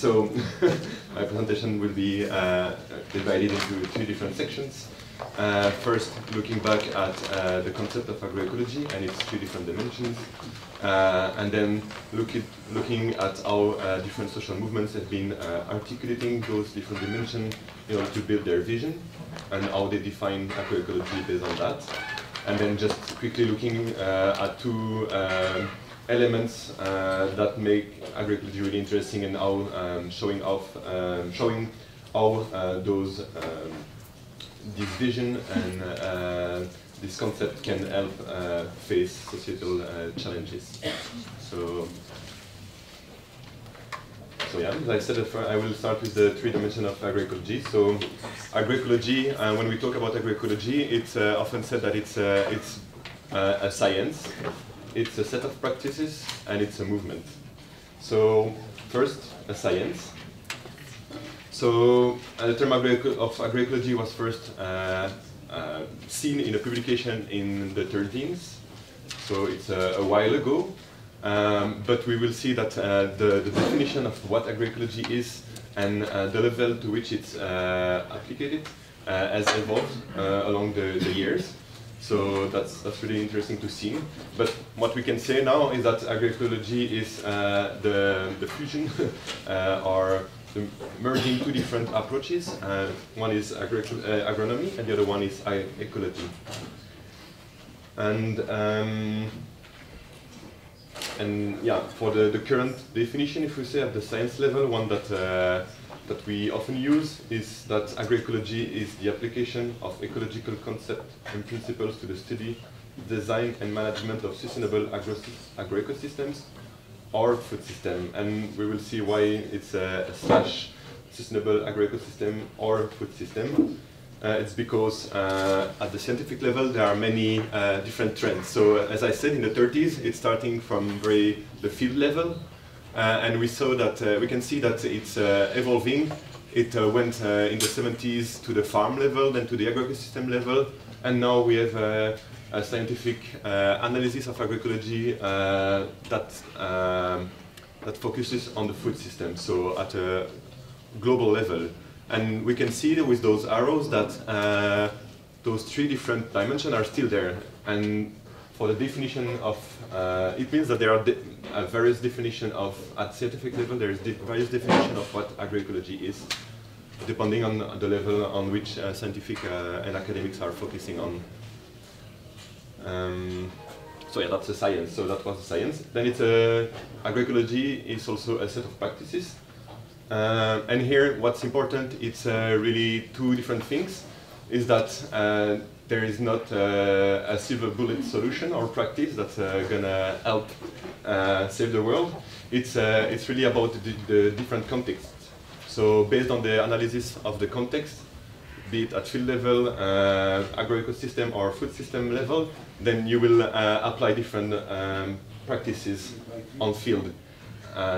So my presentation will be divided into three different sections. First, looking back at the concept of agroecology and its three different dimensions, and then looking at how different social movements have been articulating those different dimensions in order to build their vision, and how they define agroecology based on that. And then just quickly looking at two elements that make agroecology really interesting, and how showing how this vision and this concept can help face societal challenges. So yeah, as I said, I will start with the three dimensions of agroecology. So agroecology, when we talk about agroecology, it's often said that it's a science, it's a set of practices, and it's a movement. So first, a science. So the term of agroecology was first seen in a publication in the 13th, so it's a while ago. But we will see that the definition of what agroecology is and the level to which it's applied has evolved along the years. So that's really interesting to see. But what we can say now is that agroecology is the fusion or the merging two different approaches. One is agronomy and the other one is ecology. And yeah, for the current definition, if we say at the science level, one that we often use is that agroecology is the application of ecological concepts and principles to the study, design, and management of sustainable agroecosystems or food system. And we will see why it's a slash sustainable agroecosystem or food system. It's because at the scientific level there are many different trends. So as I said, in the 30s it's starting from the field level, and we saw that we can see that it's evolving. It went in the 70s to the farm level, then to the agroecosystem level, and now we have a scientific analysis of agroecology that focuses on the food system, so at a global level. And we can see with those arrows that those three different dimensions are still there. And for the definition of, it means that there are various definitions of, at scientific level, there is various definitions of what agroecology is, depending on the level on which scientific and academics are focusing on. So yeah, that's a science. So that was a science. Then it's agroecology is also a set of practices. And here, what's important, it's really two different things, is that there is not a silver bullet solution or practice that's gonna help save the world. It's really about the different contexts. So based on the analysis of the context, be it at field level, agroecosystem or food system level, then you will apply different practices on field.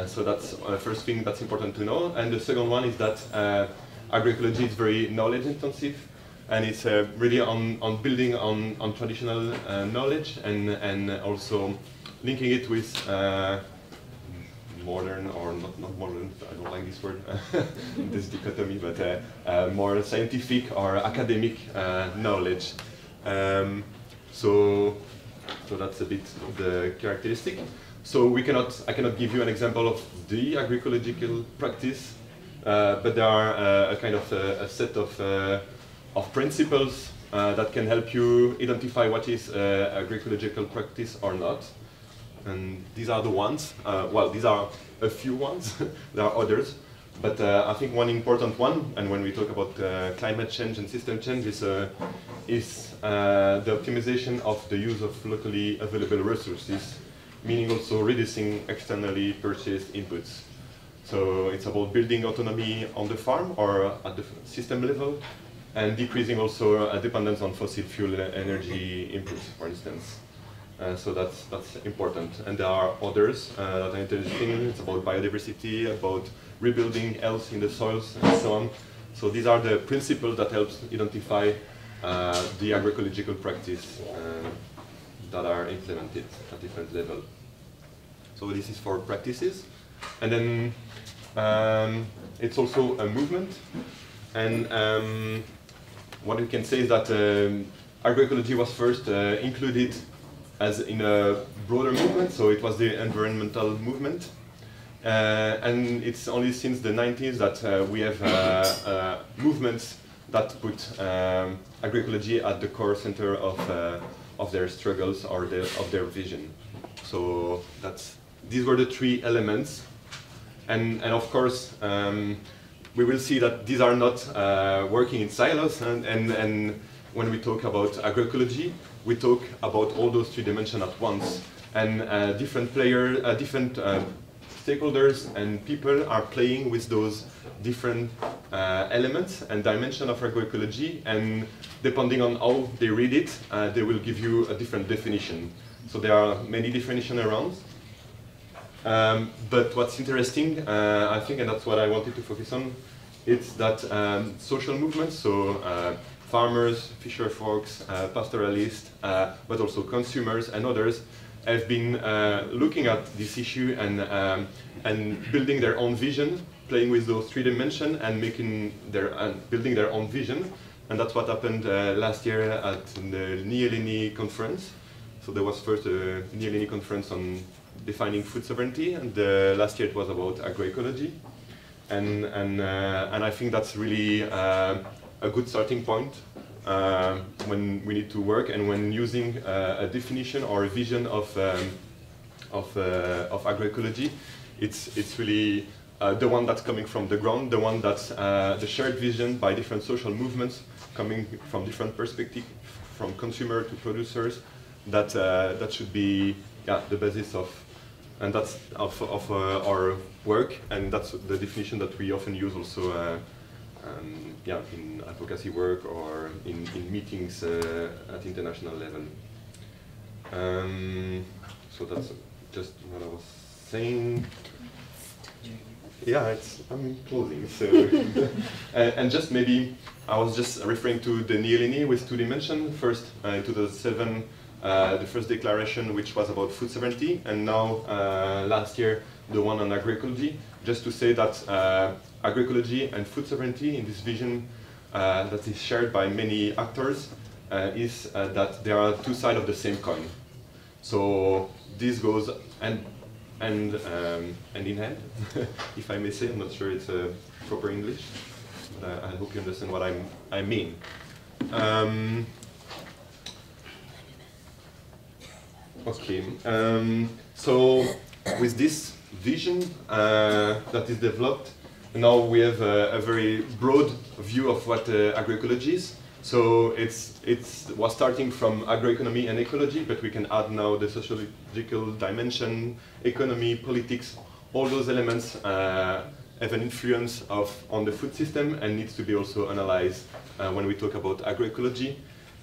So that's the first thing that's important to know. And the second one is that agroecology is very knowledge intensive, and it's really on building on traditional knowledge and also linking it with modern, or not modern, I don't like this word, this dichotomy, but more scientific or academic knowledge. So that's a bit of the characteristic. So I cannot give you an example of the agroecological practice, but there are a kind of a set of principles that can help you identify what is agroecological practice or not. And these are the ones. Well, these are a few ones. There are others, but I think one important one, and when we talk about climate change and system change, is the optimization of the use of locally available resources, meaning also reducing externally purchased inputs. So it's about building autonomy on the farm or at the system level, and decreasing also a dependence on fossil fuel energy inputs, for instance. So that's important. And there are others that are interesting. It's about biodiversity, about rebuilding health in the soils, and so on. So these are the principles that help identify the agroecological practice that are implemented at different levels. So this is for practices. And then It's also a movement, and what we can say is that agroecology was first included as in a broader movement, so it was the environmental movement. And it's only since the 90s that we have movements that put agroecology at the core center of their struggles or of their vision. So these were the three elements. And of course, we will see that these are not working in silos. And when we talk about agroecology, we talk about all those three dimensions at once. And different players, different stakeholders and people are playing with those different elements and dimensions of agroecology, and depending on how they read it, they will give you a different definition. So there are many definitions around. But what's interesting, I think, and that's what I wanted to focus on, it's that social movements, so farmers, fisher folks, pastoralists, but also consumers and others, have been looking at this issue and building their own vision, playing with those three dimensions and building their own vision. And that's what happened last year at the Nyéléni conference. So there was first a Nyéléni conference on defining food sovereignty, and last year it was about agroecology. And I think that's really a good starting point when we need to work, and when using a definition or a vision of agroecology, it's really the one that's coming from the ground, the one that's the shared vision by different social movements coming from different perspectives, from consumer to producers. That should be the basis of our work, and that's the definition that we often use also. In advocacy work or in meetings at international level. So that's just what I was saying. Yeah, I'm closing. So, and just maybe I was just referring to the Nyéléni with two dimensions. First, in 2007, the first declaration, which was about food sovereignty, and now last year the one on agroecology. Just to say that agroecology and food sovereignty in this vision that is shared by many actors is that there are two sides of the same coin. So this goes hand in hand, if I may say. I'm not sure it's a proper English, but I hope you understand what I mean. Okay, so with this vision that is developed, now we have a very broad view of what agroecology is. So it was starting from agroeconomy and ecology, but we can add now the sociological dimension, economy, politics. All those elements have an influence on the food system and needs to be also analyzed when we talk about agroecology.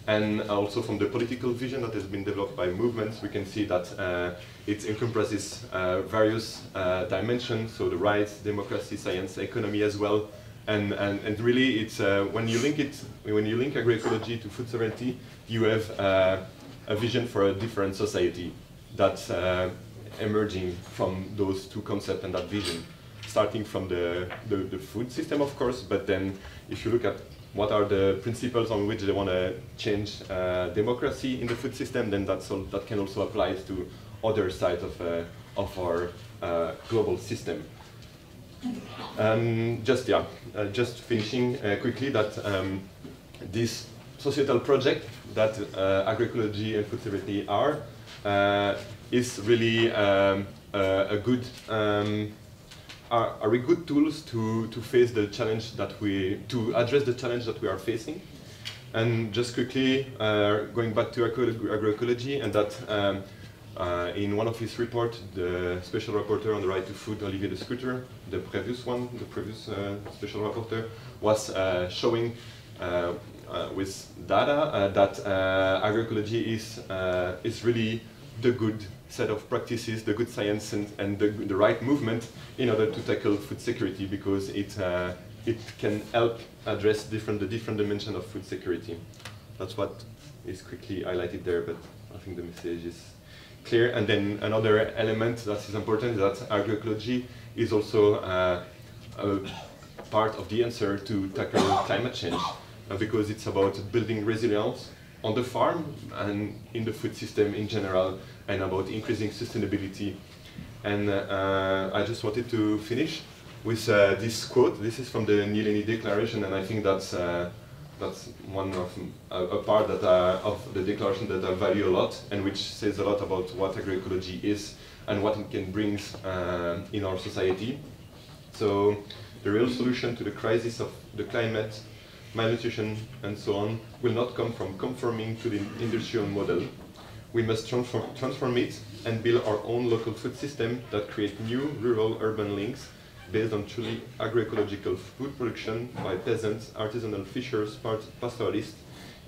And also from the political vision that has been developed by movements, we can see that it encompasses various dimensions, so the rights, democracy, science, economy as well. And really, it's when you link agroecology to food sovereignty, you have a vision for a different society that's emerging from those two concepts and that vision, starting from the food system, of course, but then if you look at what are the principles on which they want to change democracy in the food system, then that can also apply to other sides of our global system. Just finishing quickly that this societal project that agroecology and food sovereignty are is really a good are we good tools to face the challenge to address the challenge that we are facing. And just quickly going back to agroecology, and that in one of his reports, the special rapporteur on the right to food, Olivier de Schutter, the previous special rapporteur, was showing with data that agroecology is really the good set of practices, the good science and the right movement in order to tackle food security, because it can help address the different dimensions of food security. That's what is quickly highlighted there, but I think the message is clear. And then another element that is important is that agroecology is also part of the answer to tackle climate change, because it's about building resilience on the farm and in the food system in general, and about increasing sustainability. And I just wanted to finish with this quote. This is from the New Lenni Declaration, and I think that's one of a part that of the declaration that I value a lot, and which says a lot about what agroecology is and what it can bring in our society. So the real solution to the crisis of the climate, malnutrition, and so on will not come from conforming to the industrial model. We must transform it and build our own local food system that create new rural-urban links based on truly agroecological food production by peasants, artisanal fishers, pastoralists,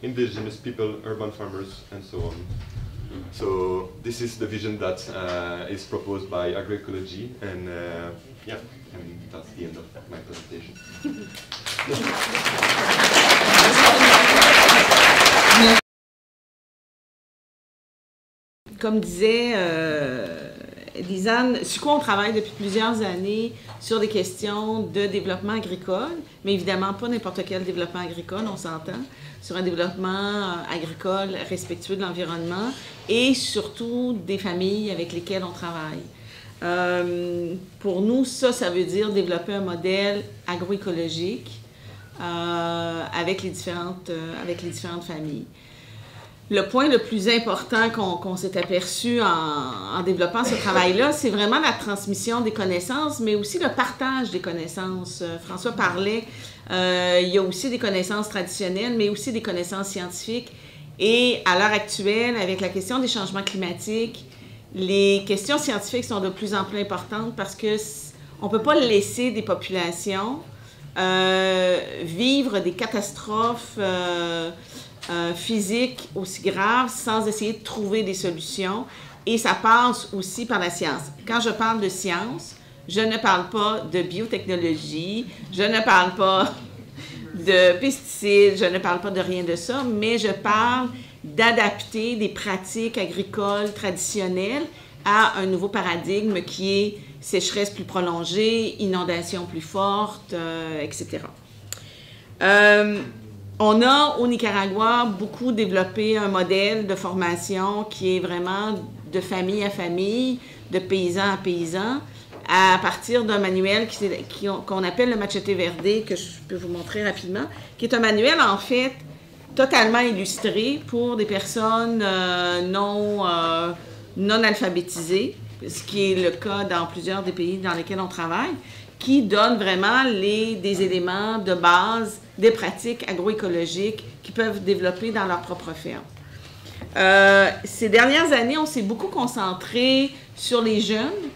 indigenous people, urban farmers, and so on. So this is the vision that is proposed by agroecology, and yeah, and that's the end of my presentation. Comme disait Lisanne, Suco, on travaille depuis plusieurs années sur des questions de développement agricole, mais évidemment pas n'importe quel développement agricole, on s'entend, sur un développement agricole respectueux de l'environnement et surtout des familles avec lesquelles on travaille. Pour nous, ça veut dire développer un modèle agroécologique avec les différentes familles. Le point le plus important qu'on s'est aperçu en développant ce travail-là, c'est vraiment la transmission des connaissances, mais aussi le partage des connaissances. François parlait, il y a aussi des connaissances traditionnelles, mais aussi des connaissances scientifiques. Et à l'heure actuelle, avec la question des changements climatiques, les questions scientifiques sont de plus en plus importantes parce qu'on ne peut pas laisser des populations vivre des catastrophes physiques aussi graves sans essayer de trouver des solutions. Et ça passe aussi par la science. Quand je parle de science, je ne parle pas de biotechnologie, je ne parle pas de pesticides, je ne parle pas de rien de ça, mais je parle d'adapter des pratiques agricoles traditionnelles à un nouveau paradigme qui est sécheresse plus prolongée, inondations plus fortes, etc. On a au Nicaragua beaucoup développé un modèle de formation qui est vraiment de famille à famille, de paysan à paysan, à partir d'un manuel qu'on appelle le Machete Verde, que je peux vous montrer rapidement, qui est un manuel en fait totalement illustré pour des personnes non alphabétisées, ce qui est le cas dans plusieurs des pays dans lesquels on travaille, qui donne vraiment des éléments de base, des pratiques agroécologiques qu'ils peuvent développer dans leur propre ferme. Ces dernières années, on s'est beaucoup concentré sur les jeunes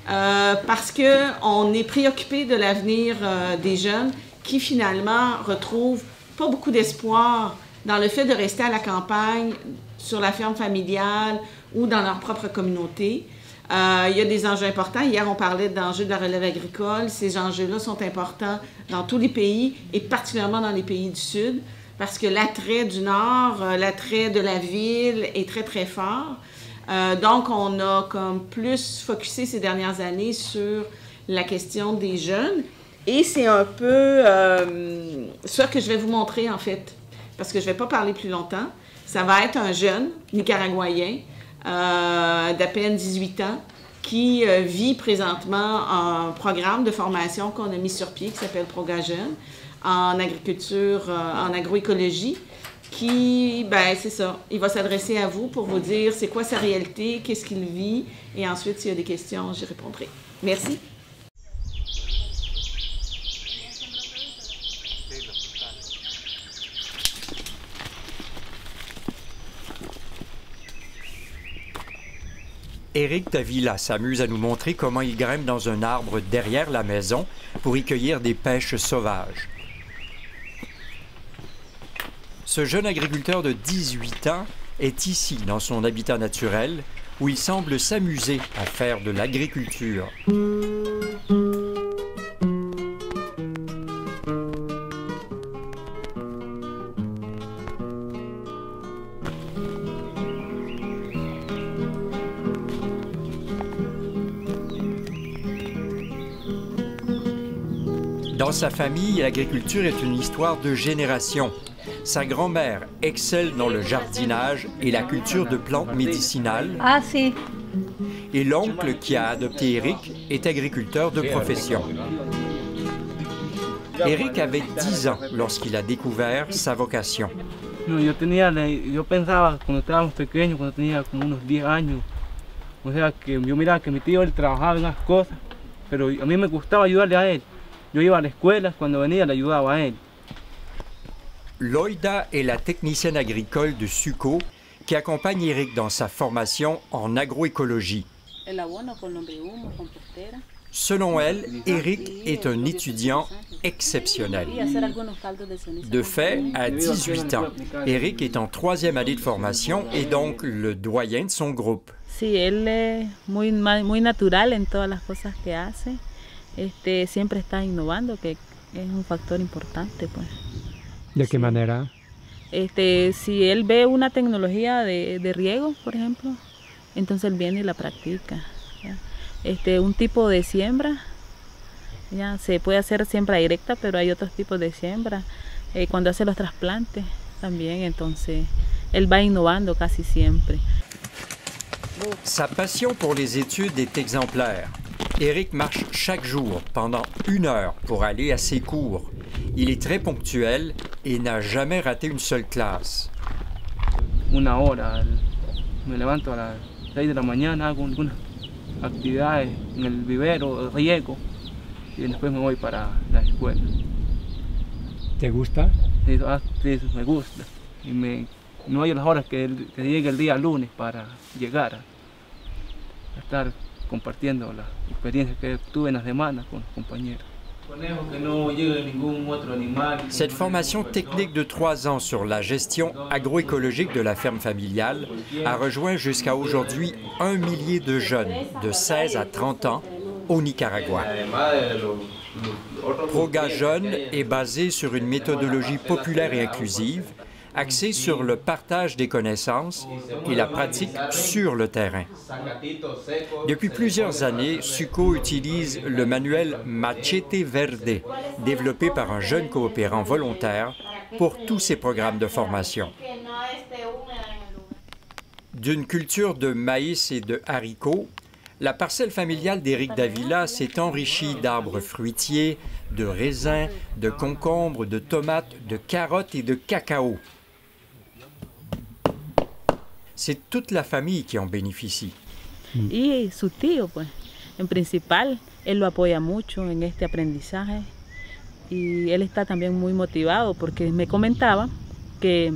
parce qu'on est préoccupé de l'avenir des jeunes qui finalement retrouvent pas beaucoup d'espoir dans le fait de rester à la campagne, sur la ferme familiale ou dans leur propre communauté. Il y a des enjeux importants. Hier, on parlait d'enjeux de la relève agricole. Ces enjeux-là sont importants dans tous les pays et particulièrement dans les pays du Sud parce que l'attrait du Nord, l'attrait de la ville est très, très fort. Donc, on a comme plus focusé ces dernières années sur la question des jeunes et c'est un peu ça que je vais vous montrer en fait parce que je ne vais pas parler plus longtemps. Ça va être un jeune nicaraguayen d'à peine 18 ans qui vit présentement un programme de formation qu'on a mis sur pied qui s'appelle Proga Jeune en agriculture, en agroécologie qui, ben c'est ça, il va s'adresser à vous pour vous dire c'est quoi sa réalité, qu'est-ce qu'il vit et ensuite s'il y a des questions, j'y répondrai. Merci. Éric Tavilla s'amuse à nous montrer comment il grimpe dans un arbre derrière la maison pour y cueillir des pêches sauvages. Ce jeune agriculteur de 18 ans est ici, dans son habitat naturel, où il semble s'amuser à faire de l'agriculture. Dans sa famille, l'agriculture est une histoire de génération. Sa grand-mère excelle dans le jardinage et la culture de plantes médicinales. Ah, si. Et l'oncle qui a adopté Eric est agriculteur de profession. Eric avait 10 ans lorsqu'il a découvert sa vocation. Yo pensaba cuando estábamos pequeños, cuando tenía como unos 10 años, o sea, que yo miraba que mi tío él trabajaba en las cosas, pero a mí me gustaba ayudarle a él. Yo iba a la escuela, cuando venía le ayudaba a él. Loida est la technicienne agricole de Suco qui accompagne Eric dans sa formation en agroécologie. Selon elle, Eric est un étudiant exceptionnel. De fait, à 18 ans, Eric est en 3e année de formation et donc le doyen de son groupe. Sí, él es muy natural en todas las cosas que hace. Siempre está innovando, que es un factor importante, pues. ¿De qué manera? Si él ve una tecnología de riego, por ejemplo, entonces él viene y la practica. ¿Ya? Un tipo de siembra, ya se puede hacer siembra directa, pero hay otros tipos de siembra. Cuando hace los trasplantes también, entonces él va innovando casi siempre. Sa passion pour les études est exemplaire. Eric marche chaque jour pendant 1 heure pour aller à ses cours. Il est très ponctuel et n'a jamais raté une seule classe. 1 hora, me levanto a las 6 de la mañana, hago algunas actividades en el vivero, riego, y después me voy para la escuela. ¿Te gusta? Sí, me gusta. Y no hay las horas que llegue el día lunes para llegar a estar compartiendo las experiencias que tuve en la semana con los compañeros. Cette formation technique de 3 ans sur la gestion agroécologique de la ferme familiale a rejoint jusqu'à aujourd'hui 1 millier de jeunes de 16 à 30 ans au Nicaragua. Proga Jeune est basé sur une méthodologie populaire et inclusive, axée sur le partage des connaissances et la pratique sur le terrain. Depuis plusieurs années, Suco utilise le manuel Machete Verde, développé par un jeune coopérant volontaire pour tous ses programmes de formation. D'une culture de maïs et de haricots, la parcelle familiale d'Éric Davila s'est enrichie d'arbres fruitiers, de raisins, de concombres, de tomates, de carottes et de cacao. C'est toute la famille qui en bénéficie. Y su tío, pues, en principal, él lo apoya mucho en este aprendizaje y él está también muy motivado porque me comentaba que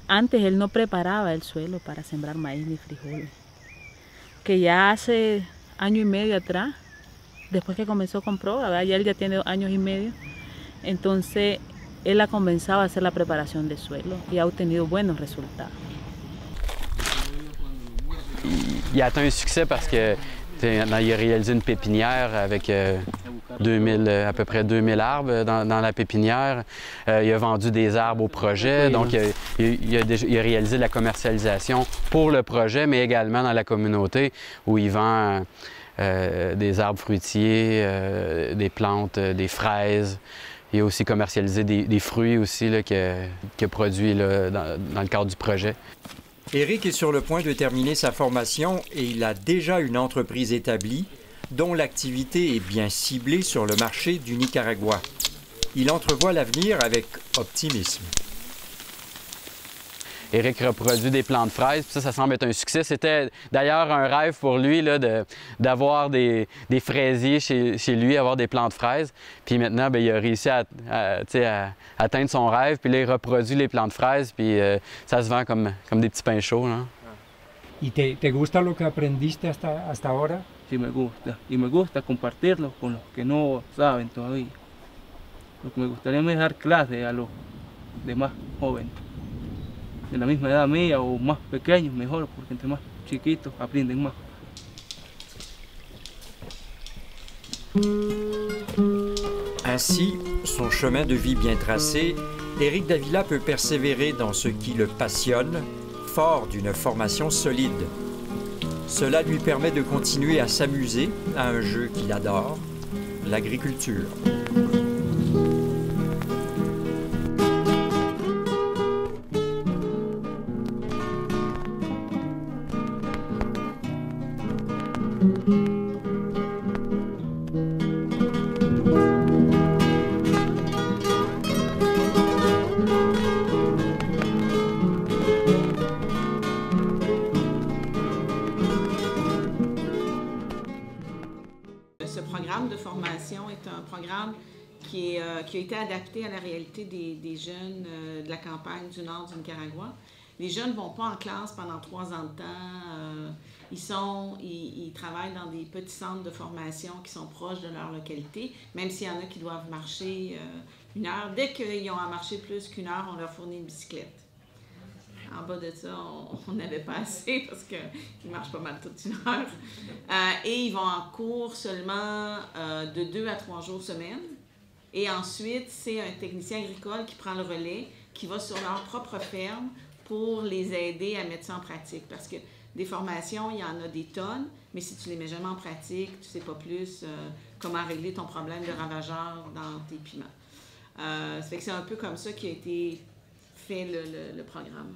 antes él no preparaba el suelo para sembrar maíz ni frijoles, que ya hace 1 año y medio atrás, después que comenzó con Proga, ya él ya tiene 2 años y medio, entonces él ha comenzado a hacer la preparación de suelo y ha obtenido buenos resultados. Il a atteint un succès parce que il a réalisé une pépinière avec à peu près 2000 arbres dans la pépinière. Il a vendu des arbres au projet, donc il a réalisé la commercialisation pour le projet, mais également dans la communauté où il vend des arbres fruitiers, des plantes, des fraises. Il a aussi commercialisé des fruits aussi qu'il a produits dans le cadre du projet. Eric est sur le point de terminer sa formation et il a déjà une entreprise établie dont l'activité est bien ciblée sur le marché du Nicaragua. Il entrevoit l'avenir avec optimisme. Eric reproduit des plants de fraises, puis ça semble être un succès. C'était d'ailleurs un rêve pour lui d'avoir des fraisiers chez lui, avoir des plants de fraises. Puis maintenant, il a réussi à atteindre son rêve, puis là, il reproduit les plants de fraises, puis ça se vend comme des petits pains chauds. Là. ¿Y te gusta lo que aprendiste hasta ahora? Sí, me gusta. Y me gusta compartirlo con los que no saben todavía. Lo que me gustaría es dar clases a los demás jóvenes. De la misma edad mía o más pequeños, mejor, porque entre más chiquitos aprenden más. Ainsi, son chemin de vie bien tracé, Eric Davila peut persévérer dans ce qui le passionne, fort d'une formation solide. Cela lui permet de continuer à s'amuser à un jeu qu'il adore, l'agriculture. programme de formation est un programme qui a été adapté à la réalité des jeunes de la campagne du nord du Nicaragua. Les jeunes ne vont pas en classe pendant 3 ans de temps. Ils travaillent dans des petits centres de formation qui sont proches de leur localité, même s'il y en a qui doivent marcher 1 heure. Dès qu'ils ont à marcher plus qu'1 heure, on leur fournit une bicyclette. En bas de ça, on n'avait pas assez parce qu'ils marchent pas mal toute 1 heure. Et ils vont en cours seulement de 2 à 3 jours semaine. Et ensuite, c'est un technicien agricole qui prend le relais, qui va sur leur propre ferme pour les aider à mettre ça en pratique. Parce que des formations, il y en a des tonnes, mais si tu les mets jamais en pratique, tu ne sais pas plus comment régler ton problème de ravageur dans tes piments. Ça fait que c'est un peu comme ça qu'a été fait le programme.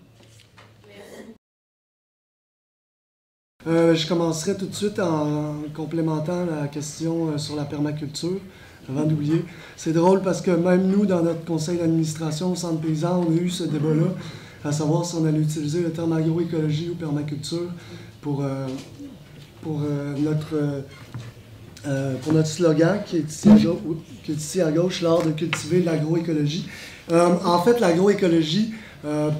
Je commencerai tout de suite en complémentant la question sur la permaculture, avant d'oublier. C'est drôle parce que même nous, dans notre conseil d'administration au Centre paysan, on a eu ce débat-là, à savoir si on allait utiliser le terme agroécologie ou permaculture pour notre slogan qui est ici à gauche, l'art de cultiver l'agroécologie. En fait, l'agroécologie,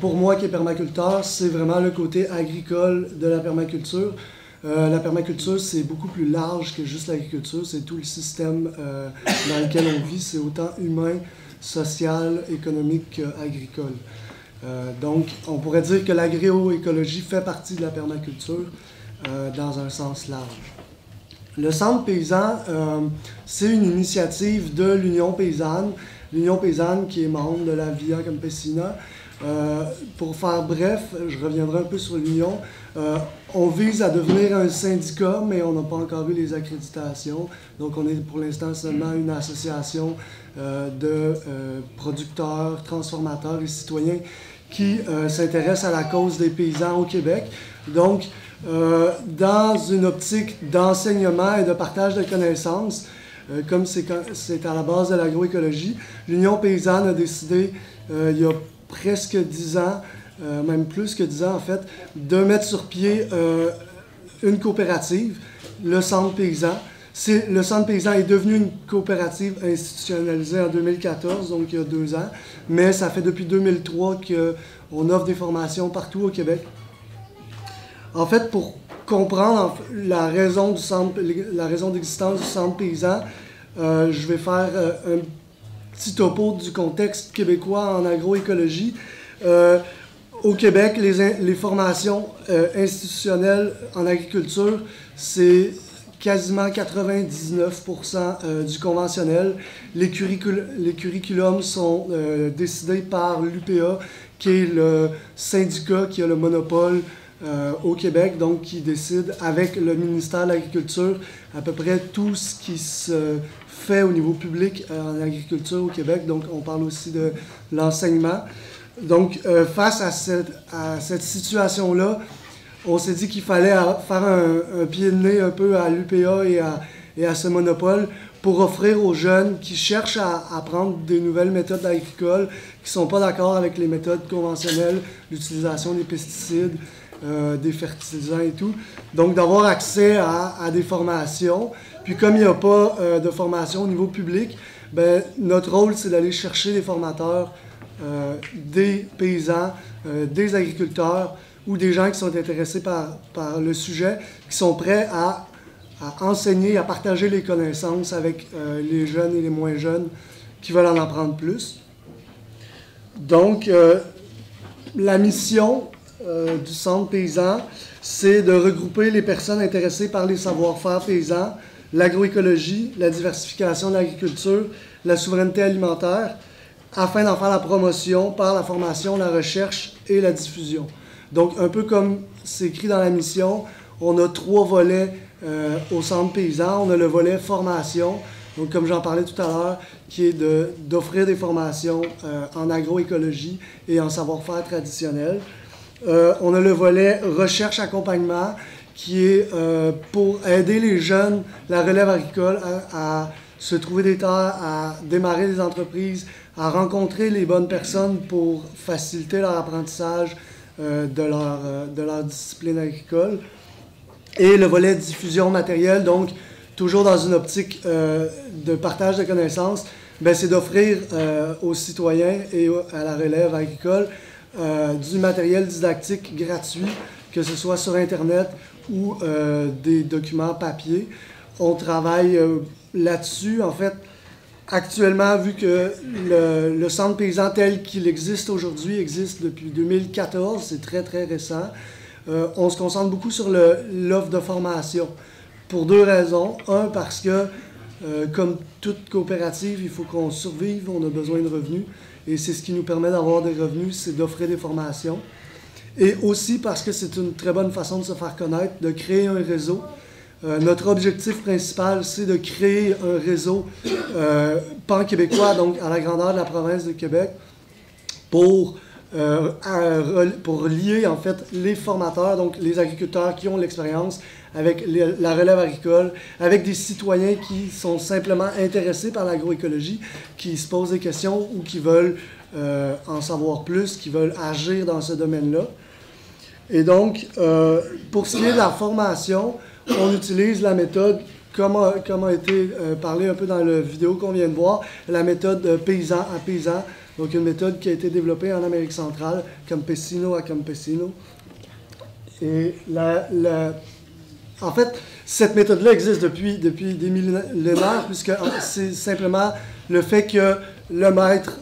pour moi qui est permaculteur, c'est vraiment le côté agricole de la permaculture. La permaculture, c'est beaucoup plus large que juste l'agriculture, c'est tout le système dans lequel on vit, c'est autant humain, social, économique qu'agricole. Donc, on pourrait dire que l'agroécologie fait partie de la permaculture dans un sens large. Le Centre paysan, c'est une initiative de l'Union paysanne. L'Union paysanne qui est membre de la Via Campesina. Pour faire bref, je reviendrai un peu sur l'Union. On vise à devenir un syndicat, mais on n'a pas encore eu les accréditations. Donc, on est pour l'instant seulement une association de producteurs, transformateurs et citoyens qui s'intéressent à la cause des paysans au Québec. Donc, dans une optique d'enseignement et de partage de connaissances, comme c'est à la base de l'agroécologie, l'Union paysanne a décidé, il y a presque 10 ans, même plus que 10 ans en fait, de mettre sur pied une coopérative, le Centre paysan. Le Centre paysan est devenu une coopérative institutionnalisée en 2014, donc il y a 2 ans, mais ça fait depuis 2003 qu'on offre des formations partout au Québec. En fait, pour comprendre la raison d'existence du Centre paysan, je vais faire un petit topo du contexte québécois en agroécologie. Au Québec, les formations institutionnelles en agriculture, c'est quasiment 99% du conventionnel. Les curriculums sont décidés par l'UPA, qui est le syndicat qui a le monopole au Québec, donc qui décide avec le ministère de l'Agriculture à peu près tout ce qui se fait au niveau public en agriculture au Québec. Donc, on parle aussi de l'enseignement. Donc, face à cette situation-là, on s'est dit qu'il fallait faire un pied de nez un peu à l'UPA et à ce monopole pour offrir aux jeunes qui cherchent à apprendre des nouvelles méthodes agricoles, qui ne sont pas d'accord avec les méthodes conventionnelles, l'utilisation des pesticides, des fertilisants et tout. Donc, d'avoir accès à des formations. Puis, comme il n'y a pas de formation au niveau public, ben, notre rôle, c'est d'aller chercher des formateurs, des paysans, des agriculteurs ou des gens qui sont intéressés par le sujet, qui sont prêts à enseigner, à partager les connaissances avec les jeunes et les moins jeunes qui veulent en apprendre plus. Donc, la mission du Centre paysan, c'est de regrouper les personnes intéressées par les savoir-faire paysans, l'agroécologie, la diversification de l'agriculture, la souveraineté alimentaire, afin d'en faire la promotion par la formation, la recherche et la diffusion. Donc, un peu comme c'est écrit dans la mission, on a 3 volets au Centre paysan. On a le volet formation, donc comme j'en parlais tout à l'heure, qui est d'offrir des formations en agroécologie et en savoir-faire traditionnel. On a le volet recherche-accompagnement, qui est pour aider les jeunes, la relève agricole, à se trouver des terres, à démarrer des entreprises, à rencontrer les bonnes personnes pour faciliter leur apprentissage de leur discipline agricole. Et le volet diffusion matérielle, donc toujours dans une optique de partage de connaissances, ben, c'est d'offrir aux citoyens et à la relève agricole du matériel didactique gratuit, que ce soit sur Internet ou des documents papier. On travaille là-dessus. En fait, actuellement, vu que le centre paysan tel qu'il existe aujourd'hui existe depuis 2014, c'est très très récent, on se concentre beaucoup sur l'offre de formation. Pour deux raisons. Un, parce que, comme toute coopérative, il faut qu'on survive, on a besoin de revenus. Et c'est ce qui nous permet d'avoir des revenus, c'est d'offrir des formations. Et aussi parce que c'est une très bonne façon de se faire connaître, de créer un réseau. Notre objectif principal, c'est de créer un réseau pan-québécois, donc à la grandeur de la province de Québec, pour lier en fait les formateurs, donc les agriculteurs qui ont l'expérience, avec la relève agricole, avec des citoyens qui sont simplement intéressés par l'agroécologie, qui se posent des questions ou qui veulent en savoir plus, qui veulent agir dans ce domaine-là. Et donc, pour ce qui est de la formation, on utilise la méthode, comme a été parlé un peu dans la vidéo qu'on vient de voir, la méthode paysan à paysan, donc une méthode qui a été développée en Amérique centrale, campesino à campesino. Et en fait, cette méthode-là existe depuis des millénaires, puisque c'est simplement le fait que le maître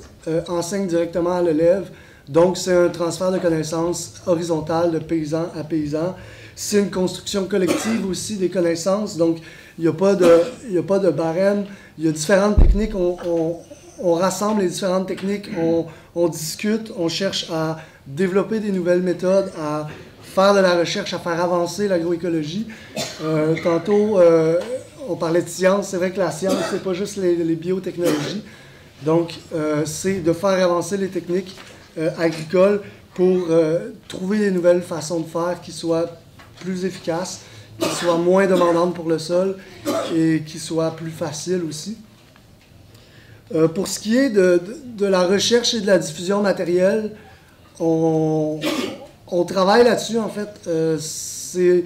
enseigne directement à l'élève. Donc, c'est un transfert de connaissances horizontal de paysan à paysan. C'est une construction collective aussi des connaissances. Donc, il n'y a pas de barème. Il y a différentes techniques. On rassemble les différentes techniques. On discute. On cherche à développer des nouvelles méthodes, à faire de la recherche, à faire avancer l'agroécologie. Tantôt, on parlait de science. C'est vrai que la science, c'est pas juste les biotechnologies. Donc, c'est de faire avancer les techniques agricoles pour trouver des nouvelles façons de faire qui soient plus efficaces, qui soient moins demandantes pour le sol et qui soient plus faciles aussi. Pour ce qui est de la recherche et de la diffusion matérielle, on travaille là-dessus, en fait. C'est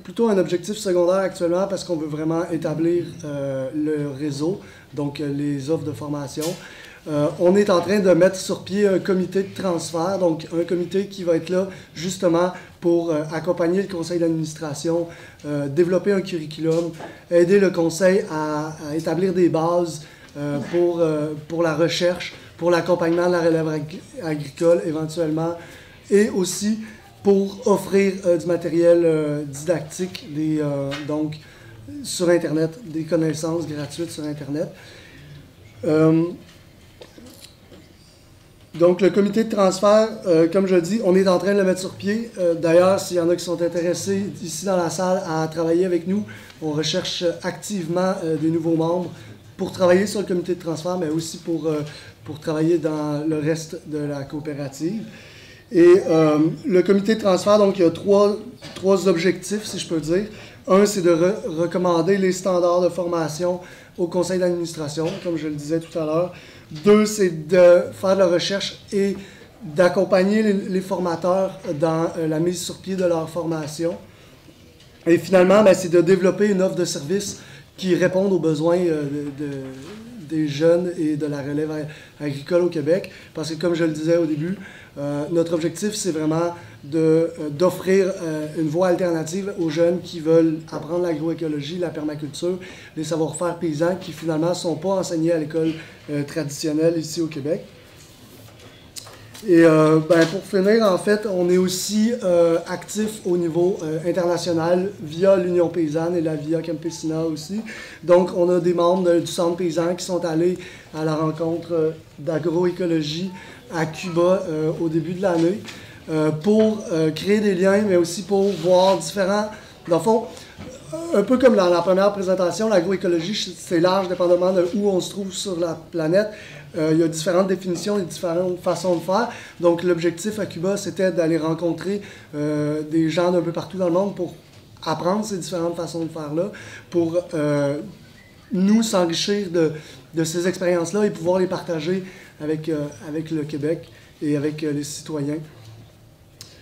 plutôt un objectif secondaire actuellement parce qu'on veut vraiment établir le réseau, donc les offres de formation. On est en train de mettre sur pied un comité de transfert, donc un comité qui va être là justement pour accompagner le conseil d'administration, développer un curriculum, aider le conseil à établir des bases pour la recherche, pour l'accompagnement de la relève agricole éventuellement, et aussi pour offrir du matériel didactique, donc sur Internet, des connaissances gratuites sur Internet. Donc, le comité de transfert, comme je le dis, on est en train de le mettre sur pied. D'ailleurs, s'il y en a qui sont intéressés ici dans la salle à travailler avec nous, on recherche activement des nouveaux membres pour travailler sur le comité de transfert, mais aussi pour travailler dans le reste de la coopérative. Et le comité de transfert, donc, il y a trois objectifs, si je peux dire. Un, c'est de recommander les standards de formation au conseil d'administration, comme je le disais tout à l'heure. Deux, c'est de faire de la recherche et d'accompagner les formateurs dans la mise sur pied de leur formation. Et finalement, ben, c'est de développer une offre de services qui réponde aux besoins des jeunes et de la relève agricole au Québec. Parce que, comme je le disais au début, notre objectif, c'est vraiment d'offrir une voie alternative aux jeunes qui veulent apprendre l'agroécologie, la permaculture, les savoir-faire paysans qui finalement ne sont pas enseignés à l'école traditionnelle ici au Québec. Et pour finir, en fait, on est aussi actif au niveau international via l'Union paysanne et la Via Campesina aussi. Donc, on a des membres du Centre paysan qui sont allés à la rencontre d'agroécologie à Cuba au début de l'année pour créer des liens, mais aussi pour voir différents... Dans le fond, un peu comme dans la première présentation, l'agroécologie, c'est large dépendamment de où on se trouve sur la planète. Il y a différentes définitions et différentes façons de faire. Donc, l'objectif à Cuba, c'était d'aller rencontrer des gens d'un peu partout dans le monde pour apprendre ces différentes façons de faire-là, pour nous s'enrichir de ces expériences-là et pouvoir les partager avec le Québec et avec les citoyens.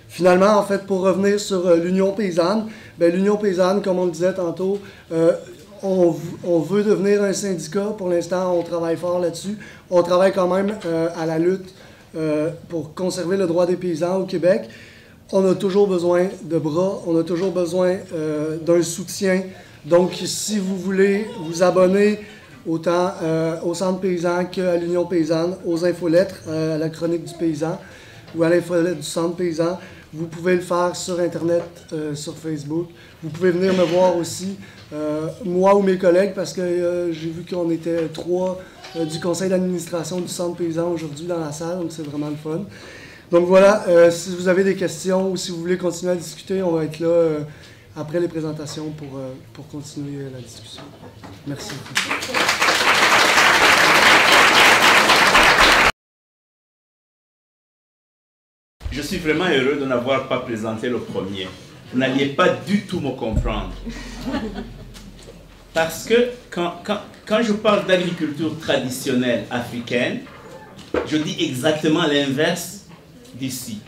Finalement, en fait, pour revenir sur l'Union paysanne, ben, l'Union paysanne, comme on le disait tantôt, on veut devenir un syndicat. Pour l'instant, on travaille fort là-dessus. On travaille quand même à la lutte pour conserver le droit des paysans au Québec. On a toujours besoin de bras, on a toujours besoin d'un soutien. Donc, si vous voulez vous abonner autant au Centre paysan qu'à l'Union paysanne, aux infolettres, à la chronique du paysan ou à l'infolette du Centre paysan, vous pouvez le faire sur Internet, sur Facebook. Vous pouvez venir me voir aussi, moi ou mes collègues, parce que j'ai vu qu'on était 3 du conseil d'administration du Centre paysan aujourd'hui dans la salle, donc c'est vraiment le fun. Donc voilà, si vous avez des questions ou si vous voulez continuer à discuter, on va être là après les présentations pour continuer la discussion. Merci. Je suis vraiment heureux de n'avoir pas présenté le premier. Vous n'alliez pas du tout me comprendre. Parce que quand je parle d'agriculture traditionnelle africaine, je dis exactement l'inverse d'ici.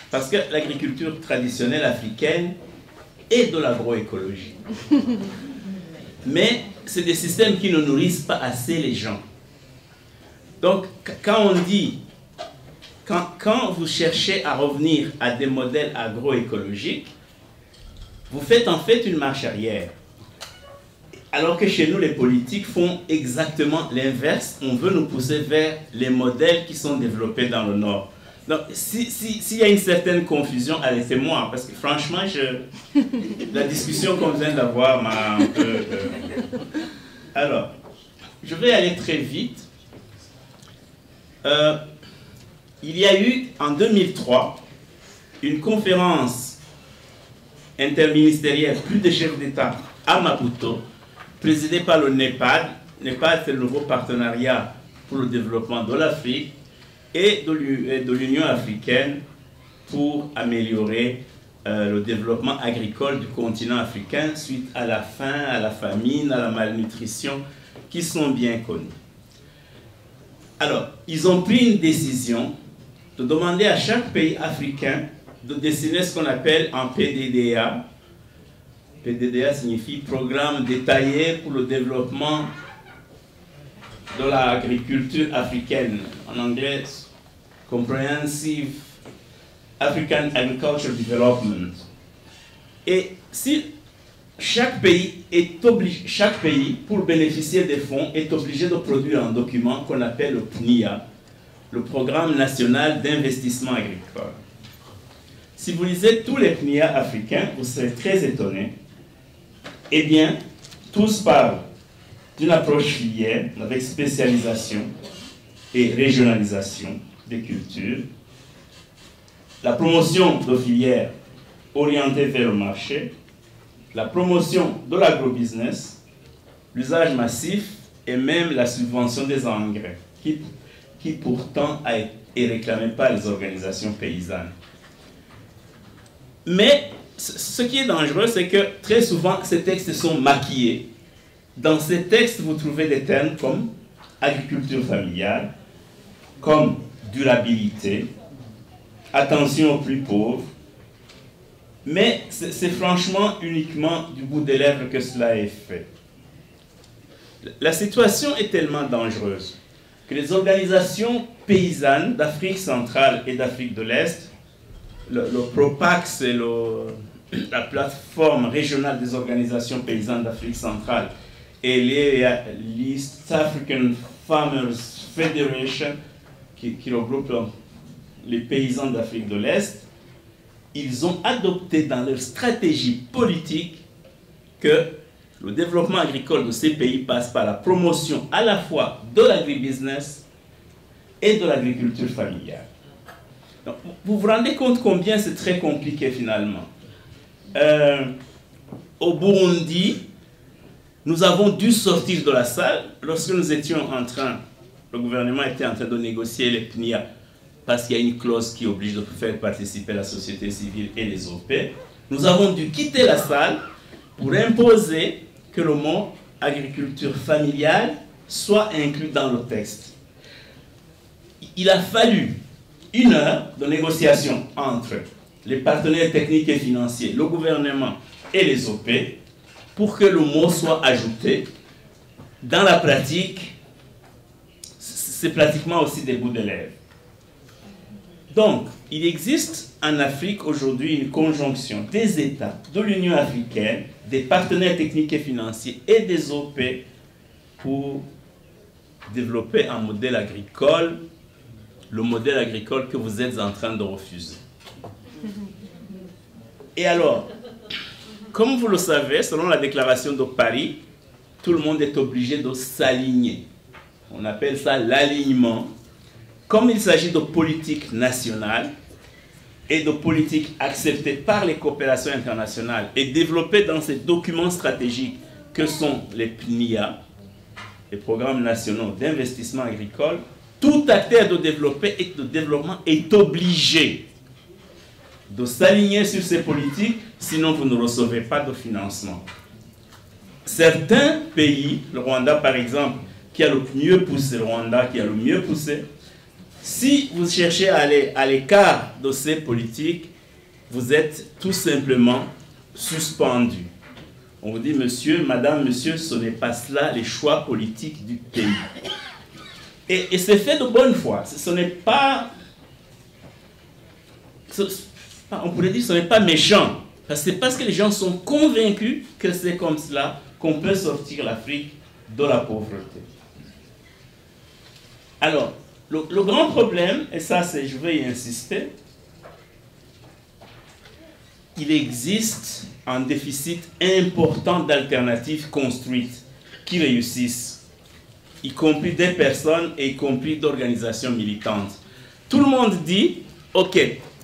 Parce que l'agriculture traditionnelle africaine est de l'agroécologie. Mais c'est des systèmes qui ne nourrissent pas assez les gens. Donc, quand on dit, quand vous cherchez à revenir à des modèles agroécologiques, vous faites en fait une marche arrière. Alors que chez nous, les politiques font exactement l'inverse. On veut nous pousser vers les modèles qui sont développés dans le Nord. Donc, s'il y a une certaine confusion, arrêtez-moi, parce que franchement, la discussion qu'on vient d'avoir m'a un peu... Alors, je vais aller très vite. Il y a eu, en 2003, une conférence interministérielle, plus de chefs d'État, à Maputo, présidée par le NEPAD. NEPAD, c'est le nouveau partenariat pour le développement de l'Afrique et de l'Union africaine pour améliorer le développement agricole du continent africain suite à la faim, à la famine, à la malnutrition, qui sont bien connus. Alors, ils ont pris une décision de demander à chaque pays africain de dessiner ce qu'on appelle un PDDA. PDDA signifie Programme détaillé pour le développement de l'agriculture africaine. En anglais, Comprehensive African Agriculture Development. Et si chaque pays, pour bénéficier des fonds, est obligé de produire un document qu'on appelle le PNIA, le Programme national d'investissement agricole. Si vous lisez tous les PNIA africains, vous serez très étonnés. Eh bien, tous parlent d'une approche filière avec spécialisation et régionalisation des cultures, la promotion de filières orientées vers le marché, la promotion de l'agrobusiness, l'usage massif et même la subvention des engrais, qui pourtant est réclamée par les organisations paysannes. Mais ce qui est dangereux, c'est que très souvent, ces textes sont maquillés. Dans ces textes, vous trouvez des termes comme agriculture familiale, comme durabilité, attention aux plus pauvres. Mais c'est franchement uniquement du bout des lèvres que cela est fait. La situation est tellement dangereuse que les organisations paysannes d'Afrique centrale et d'Afrique de l'Est, le PROPAC, c'est la plateforme régionale des organisations paysannes d'Afrique centrale, et l'East African Farmers Federation, qui regroupe les paysans d'Afrique de l'Est, ils ont adopté dans leur stratégie politique que le développement agricole de ces pays passe par la promotion à la fois de l'agribusiness et de l'agriculture familiale. Donc, vous vous rendez compte combien c'est très compliqué finalement. Au Burundi, nous avons dû sortir de la salle lorsque nous étions le gouvernement était en train de négocier les PNIA, parce qu'il y a une clause qui oblige de faire participer la société civile et les OP. Nous avons dû quitter la salle pour imposer que le mot agriculture familiale soit inclus dans le texte. Il a fallu 1 heure de négociation entre les partenaires techniques et financiers, le gouvernement et les OP pour que le mot soit ajouté. Dans la pratique, c'est pratiquement aussi des bouts de lèvres. Donc, il existe en Afrique aujourd'hui une conjonction des États, de l'Union africaine, des partenaires techniques et financiers et des OP pour développer un modèle agricole, le modèle agricole que vous êtes en train de refuser. Et alors, comme vous le savez, selon la déclaration de Paris, tout le monde est obligé de s'aligner. On appelle ça l'alignement. Comme il s'agit de politique nationale et de politique acceptée par les coopérations internationales et développée dans ces documents stratégiques que sont les PNIA, les programmes nationaux d'investissement agricole, tout acteur de développement est obligé de s'aligner sur ces politiques, sinon vous ne recevez pas de financement. Certains pays, le Rwanda par exemple, qui a le mieux poussé, si vous cherchez à aller à l'écart de ces politiques, vous êtes tout simplement suspendu. On vous dit, monsieur, madame, monsieur, ce n'est pas cela les choix politiques du pays. Et c'est fait de bonne foi. Ce n'est pas... On pourrait dire que ce n'est pas méchant. C'est parce que les gens sont convaincus que c'est comme cela qu'on peut sortir l'Afrique de la pauvreté. Alors, le grand problème, et ça je vais y insister, il existe un déficit important d'alternatives construites qui réussissent, y compris des personnes et y compris d'organisations militantes. Tout le monde dit, ok,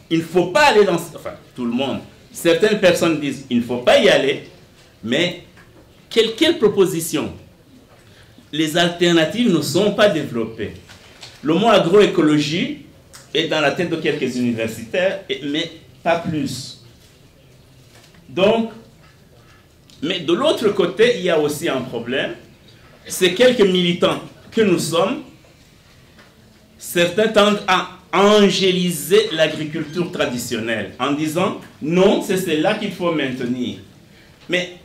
il ne faut pas aller dans... Enfin, tout le monde. Certaines personnes disent, il ne faut pas y aller, mais quelle proposition? Les alternatives ne sont pas développées. Le mot agroécologie est dans la tête de quelques universitaires, mais pas plus. Donc, mais de l'autre côté, il y a aussi un problème. C'est quelques militants que nous sommes. Certains tendent à angéliser l'agriculture traditionnelle en disant non, c'est celle-là qu'il faut maintenir. Mais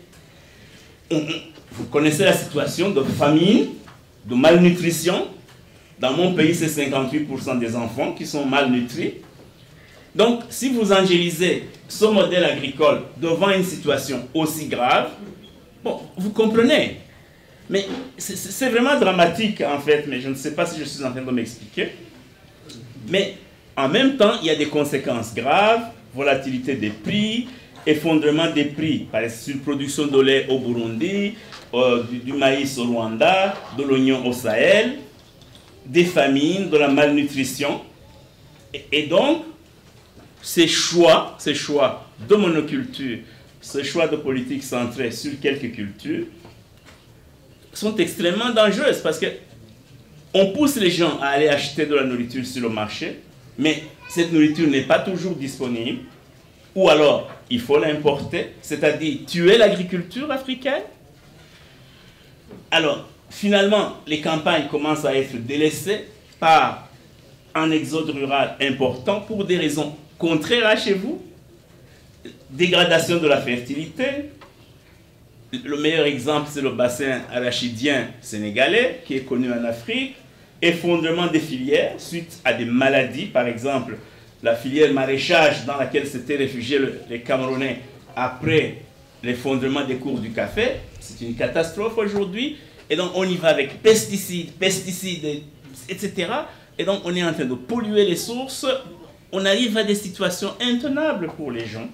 vous connaissez la situation de famine, de malnutrition. Dans mon pays, c'est 58% des enfants qui sont malnutris. Donc, si vous angélisez ce modèle agricole devant une situation aussi grave, bon, vous comprenez. Mais c'est vraiment dramatique, en fait, mais je ne sais pas si je suis en train de m'expliquer. Mais en même temps, il y a des conséquences graves, volatilité des prix, effondrement des prix, par exemple, sur production de lait au Burundi, du maïs au Rwanda, de l'oignon au Sahel, des famines, de la malnutrition. Et donc, ces choix de monoculture, ces choix de politique centrée sur quelques cultures, sont extrêmement dangereuses parce que on pousse les gens à aller acheter de la nourriture sur le marché, mais cette nourriture n'est pas toujours disponible, ou alors il faut l'importer, c'est-à-dire tuer l'agriculture africaine. Alors, finalement, les campagnes commencent à être délaissées par un exode rural important pour des raisons contraires à chez vous. Dégradation de la fertilité. Le meilleur exemple, c'est le bassin arachidien sénégalais, qui est connu en Afrique. Effondrement des filières suite à des maladies, par exemple, la filière maraîchage dans laquelle s'étaient réfugiés les Camerounais après l'effondrement des cours du café. C'est une catastrophe aujourd'hui. Et donc, on y va avec pesticides, etc. Et donc, on est en train de polluer les sources. On arrive à des situations intenables pour les gens.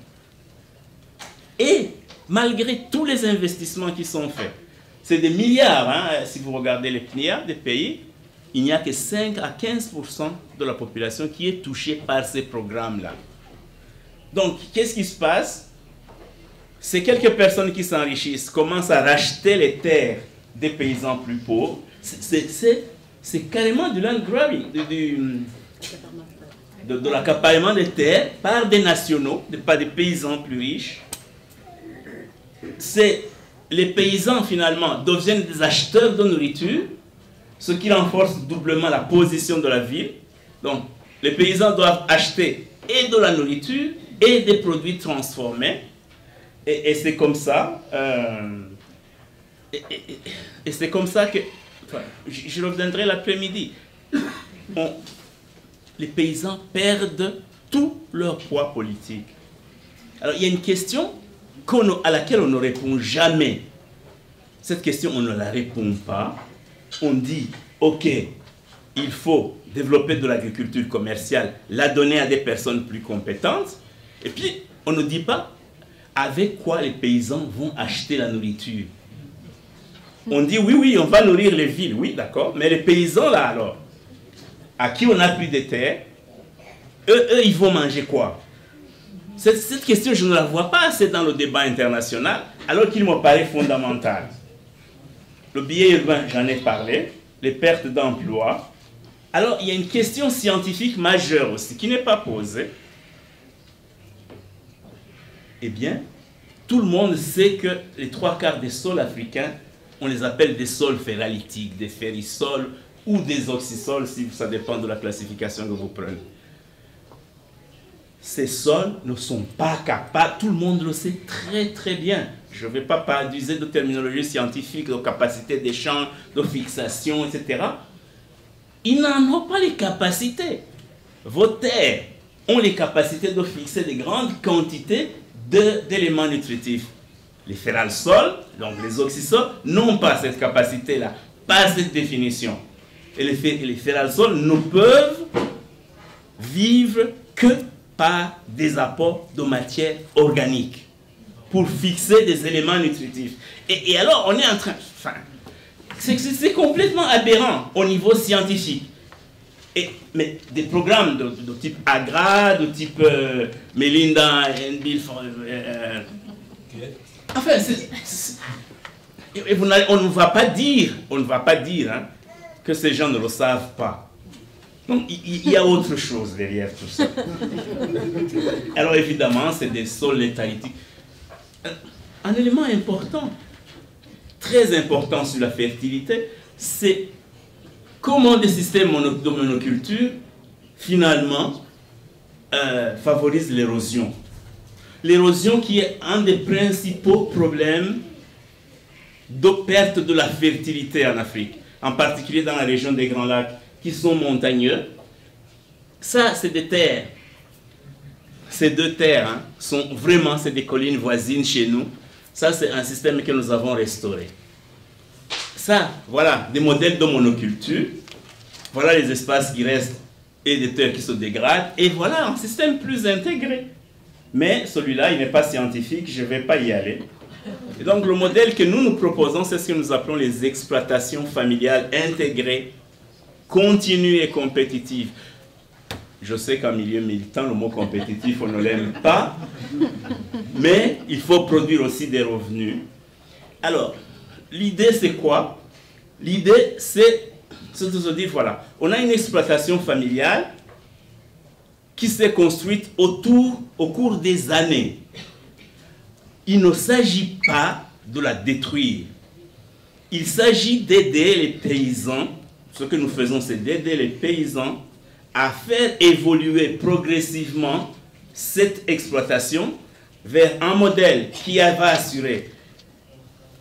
Et malgré tous les investissements qui sont faits, c'est des milliards, hein, si vous regardez les PNIA des pays, il n'y a que 5 à 15% de la population qui est touchée par ces programmes-là. Donc, qu'est-ce qui se passe? Ces quelques personnes qui s'enrichissent commencent à racheter les terres des paysans plus pauvres. C'est carrément du land grabbing, de l'accaparement des terres par des nationaux, par des paysans plus riches. Les paysans finalement deviennent des acheteurs de nourriture, ce qui renforce doublement la position de la ville. Donc les paysans doivent acheter et de la nourriture et des produits transformés. Et c'est comme ça. Et c'est comme ça que... Enfin, je reviendrai l'après-midi. Les paysans perdent tout leur poids politique. Alors, il y a une question à laquelle on ne répond jamais. Cette question, on ne la répond pas. On dit, OK, il faut développer de l'agriculture commerciale, la donner à des personnes plus compétentes. Et puis, on ne dit pas avec quoi les paysans vont acheter la nourriture. On dit, oui, on va nourrir les villes. Oui, d'accord. Mais les paysans, là, alors, à qui on n'a plus de terre, eux, ils vont manger quoi? Cette question, je ne la vois pas assez dans le débat international, alors qu'il me paraît fondamental. Le billet urbain, j'en ai parlé, les pertes d'emploi. Alors, il y a une question scientifique majeure aussi, qui n'est pas posée. Eh bien, tout le monde sait que les 3/4 des sols africains, on les appelle des sols ferralitiques, des ferrisols ou des oxysols, si ça dépend de la classification que vous prenez. Ces sols ne sont pas capables, tout le monde le sait très très bien. Je ne vais pas utiliser de terminologie scientifique, de capacité d'échange, de fixation, etc. Ils n'en ont pas les capacités. Vos terres ont les capacités de fixer des grandes quantités d'éléments nutritifs. Les ferral-sols, donc les oxysols, n'ont pas cette capacité-là, pas cette définition. Et les ferral-sols ne peuvent vivre que par des apports de matière organique pour fixer des éléments nutritifs. Et alors, on est en train... Enfin, c'est complètement aberrant au niveau scientifique. Mais des programmes de type AGRA, de type Melinda and Bill... enfin, on ne va pas dire, hein, que ces gens ne le savent pas. Donc, il y a autre chose derrière tout ça. Alors, évidemment, c'est des sols léthalitiques. Un élément important, très important sur la fertilité, c'est comment des systèmes de monoculture, finalement, favorisent l'érosion. L'érosion qui est un des principaux problèmes de perte de la fertilité en Afrique, en particulier dans la région des Grands Lacs, qui sont montagneux. Ça, c'est des terres. Ces deux terres, hein, sont vraiment, c'est des collines voisines chez nous. Ça, c'est un système que nous avons restauré. Ça, voilà, des modèles de monoculture. Voilà les espaces qui restent et des terres qui se dégradent. Et voilà un système plus intégré. Mais celui-là, il n'est pas scientifique, je ne vais pas y aller. Et donc, le modèle que nous proposons, c'est ce que nous appelons les exploitations familiales intégrées, continues et compétitives. Je sais qu'en milieu militant, le mot compétitif, on ne l'aime pas, mais il faut produire aussi des revenus. Alors, l'idée, c'est quoi? L'idée, c'est de se dire, voilà, on a une exploitation familiale qui s'est construite au cours des années. Il ne s'agit pas de la détruire. Il s'agit d'aider les paysans. Ce que nous faisons, c'est d'aider les paysans à faire évoluer progressivement cette exploitation vers un modèle qui va assurer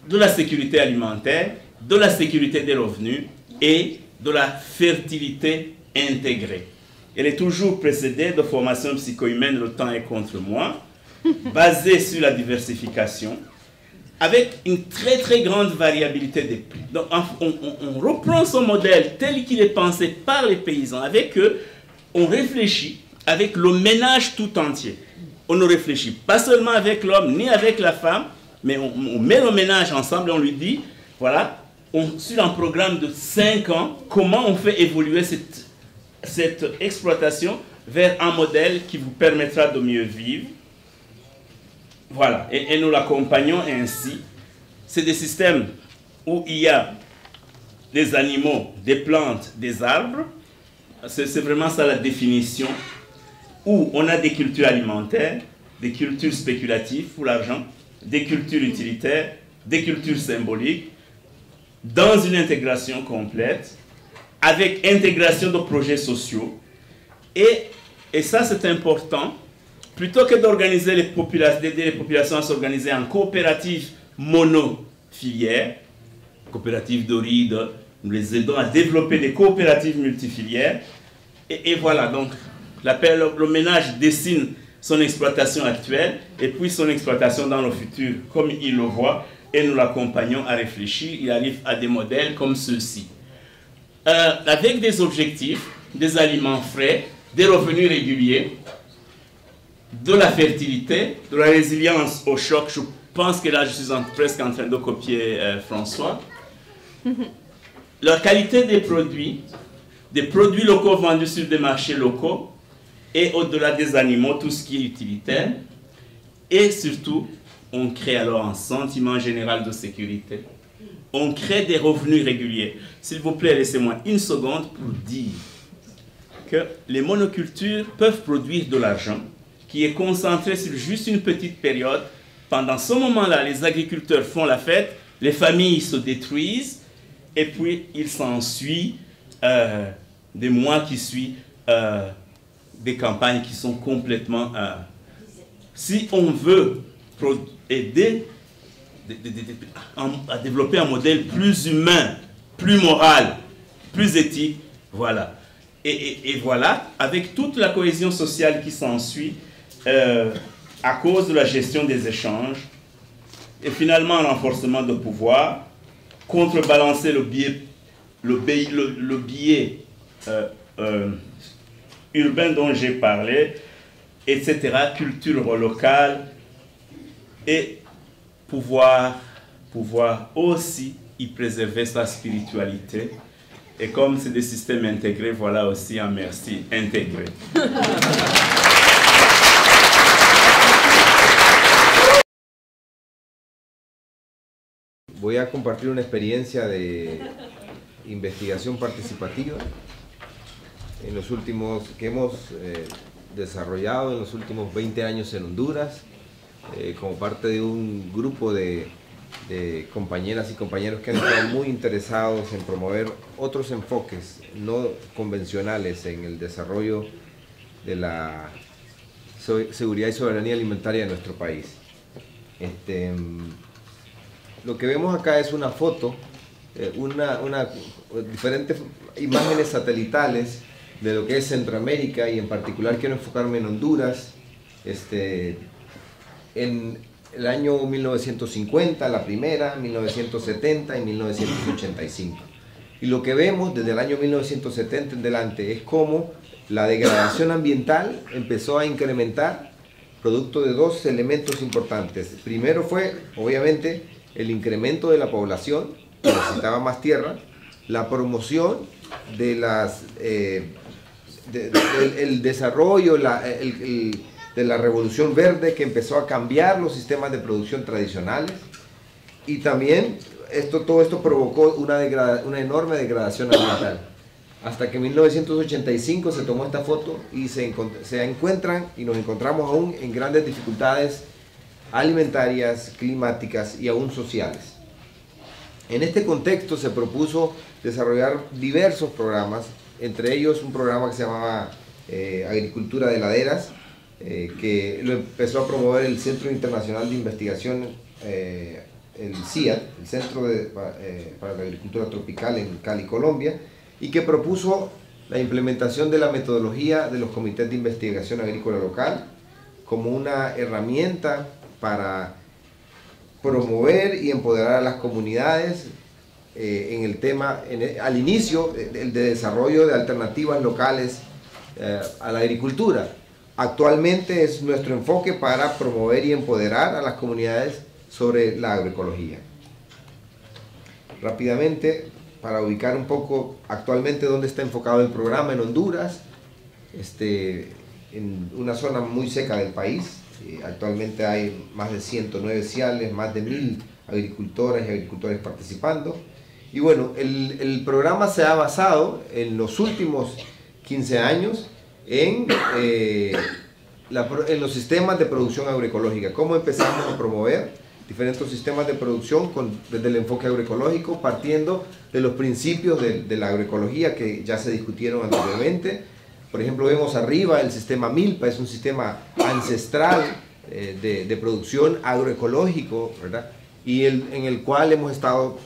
de la sécurité alimentaire, de la sécurité des revenus et de la fertilité intégrée. Elle est toujours précédée de formations psycho-humaines, le temps est contre moi, basée sur la diversification, avec une très très grande variabilité des prix. Donc on reprend ce modèle tel qu'il est pensé par les paysans. Avec eux, on réfléchit avec le ménage tout entier. On ne réfléchit pas seulement avec l'homme ni avec la femme, mais on met le ménage ensemble et on lui dit, voilà, sur un programme de 5 ans, comment on fait évoluer cette exploitation vers un modèle qui vous permettra de mieux vivre. Voilà, et nous l'accompagnons ainsi. C'est des systèmes où il y a des animaux, des plantes, des arbres. C'est vraiment ça la définition. Où on a des cultures alimentaires, des cultures spéculatives pour l'argent, des cultures utilitaires, des cultures symboliques, dans une intégration complète, avec intégration de projets sociaux, Et ça, c'est important. Plutôt que d'organiser d'aider les populations à s'organiser en coopératives monofilières, coopératives d'Oride, nous les aidons à développer des coopératives multifilières. Et voilà, donc le ménage dessine son exploitation actuelle et puis son exploitation dans le futur, comme il le voit, et nous l'accompagnons à réfléchir. Il arrive à des modèles comme ceux-ci. Avec des objectifs, des aliments frais, des revenus réguliers, de la fertilité, de la résilience au choc. Je pense que là, je suis presque en train de copier François. La qualité des produits locaux vendus sur des marchés locaux, et au-delà des animaux, tout ce qui est utilitaire. Et surtout, on crée alors un sentiment général de sécurité. On crée des revenus réguliers. S'il vous plaît, laissez-moi une seconde pour dire que les monocultures peuvent produire de l'argent qui est concentré sur juste une petite période. Pendant ce moment-là, les agriculteurs font la fête, les familles se détruisent, et puis il s'ensuit des mois qui suivent des campagnes qui sont complètement... si on veut aider à développer un modèle plus humain, plus moral, plus éthique, voilà. Et voilà, avec toute la cohésion sociale qui s'ensuit, à cause de la gestion des échanges, et finalement un renforcement de pouvoir, contrebalancer le biais urbain dont j'ai parlé, etc., culture locale, et pouvoir aussi y préserver sa spiritualité. Et comme c'est des systèmes intégrés, voilà aussi un merci intégré. Voy a compartir una experiencia de investigación participativa que hemos desarrollado en los últimos 20 años en Honduras, como parte de un grupo de compañeras y compañeros que han estado muy interesados en promover otros enfoques no convencionales en el desarrollo de la seguridad y soberanía alimentaria de nuestro país. Lo que vemos acá es una foto, diferentes imágenes satelitales de lo que es Centroamérica, y en particular quiero enfocarme en Honduras. En el año 1950, la primera, 1970 y 1985. Y lo que vemos desde el año 1970 en adelante es cómo la degradación ambiental empezó a incrementar producto de dos elementos importantes. Primero fue, obviamente, el incremento de la población, que necesitaba más tierra, la promoción de el desarrollo, de la revolución verde, que empezó a cambiar los sistemas de producción tradicionales, y también todo esto provocó una enorme degradación ambiental. Hasta que en 1985 se tomó esta foto y se encuentran y nos encontramos aún en grandes dificultades alimentarias, climáticas y aún sociales. En este contexto se propuso desarrollar diversos programas, entre ellos un programa que se llamaba Agricultura de Laderas, que lo empezó a promover el Centro Internacional de Investigación, el CIAT, el Centro para la Agricultura Tropical en Cali, Colombia, y que propuso la implementación de la metodología de los comités de investigación agrícola local como una herramienta para promover y empoderar a las comunidades en el tema, al inicio de desarrollo de alternativas locales a la agricultura. Actualmente es nuestro enfoque para promover y empoderar a las comunidades sobre la agroecología. Rápidamente, para ubicar un poco actualmente dónde está enfocado el programa en Honduras, en una zona muy seca del país. Actualmente hay más de 109 ciales, más de 1000 agricultoras y agricultores participando. Y bueno, el programa se ha basado en los últimos 15 años en los sistemas de producción agroecológica. Cómo empezamos a promover diferentes sistemas de producción desde el enfoque agroecológico, partiendo de los principios de la agroecología que ya se discutieron anteriormente, Por ejemplo, vemos arriba el sistema Milpa, es un sistema ancestral de producción agroecológico, ¿verdad? Y en el cual hemos estado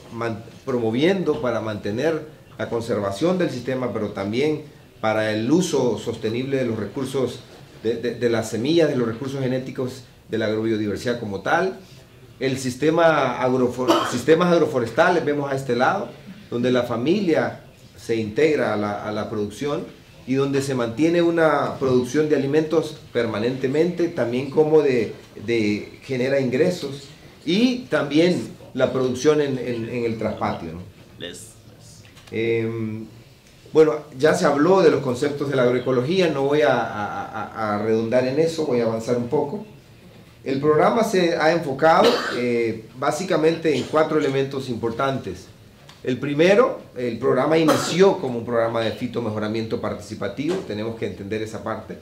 promoviendo para mantener la conservación del sistema, pero también para el uso sostenible de los recursos, de las semillas, de los recursos genéticos de la agrobiodiversidad como tal. El sistema sistemas agroforestales vemos a este lado, donde la familia se integra a la producción y donde se mantiene una producción de alimentos permanentemente, también como genera ingresos, y también la producción en el traspatio, ¿no? Bueno, ya se habló de los conceptos de la agroecología, no voy a redundar en eso, voy a avanzar un poco. El programa se ha enfocado básicamente en 4 elementos importantes. El primero, el programa inició como un programa de fitomejoramiento participativo, tenemos que entender esa parte.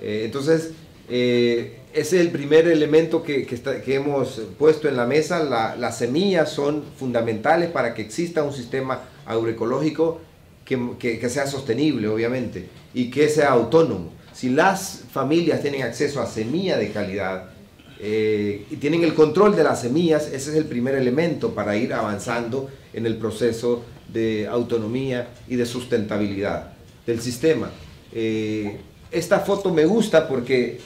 Entonces, ese es el primer elemento que hemos puesto en la mesa. Las semillas son fundamentales para que exista un sistema agroecológico que sea sostenible, obviamente, y que sea autónomo. Si las familias tienen acceso a semilla de calidad y tienen el control de las semillas, ese es el primer elemento para ir avanzando en el proceso de autonomía y de sustentabilidad del sistema. Esta foto me gusta porque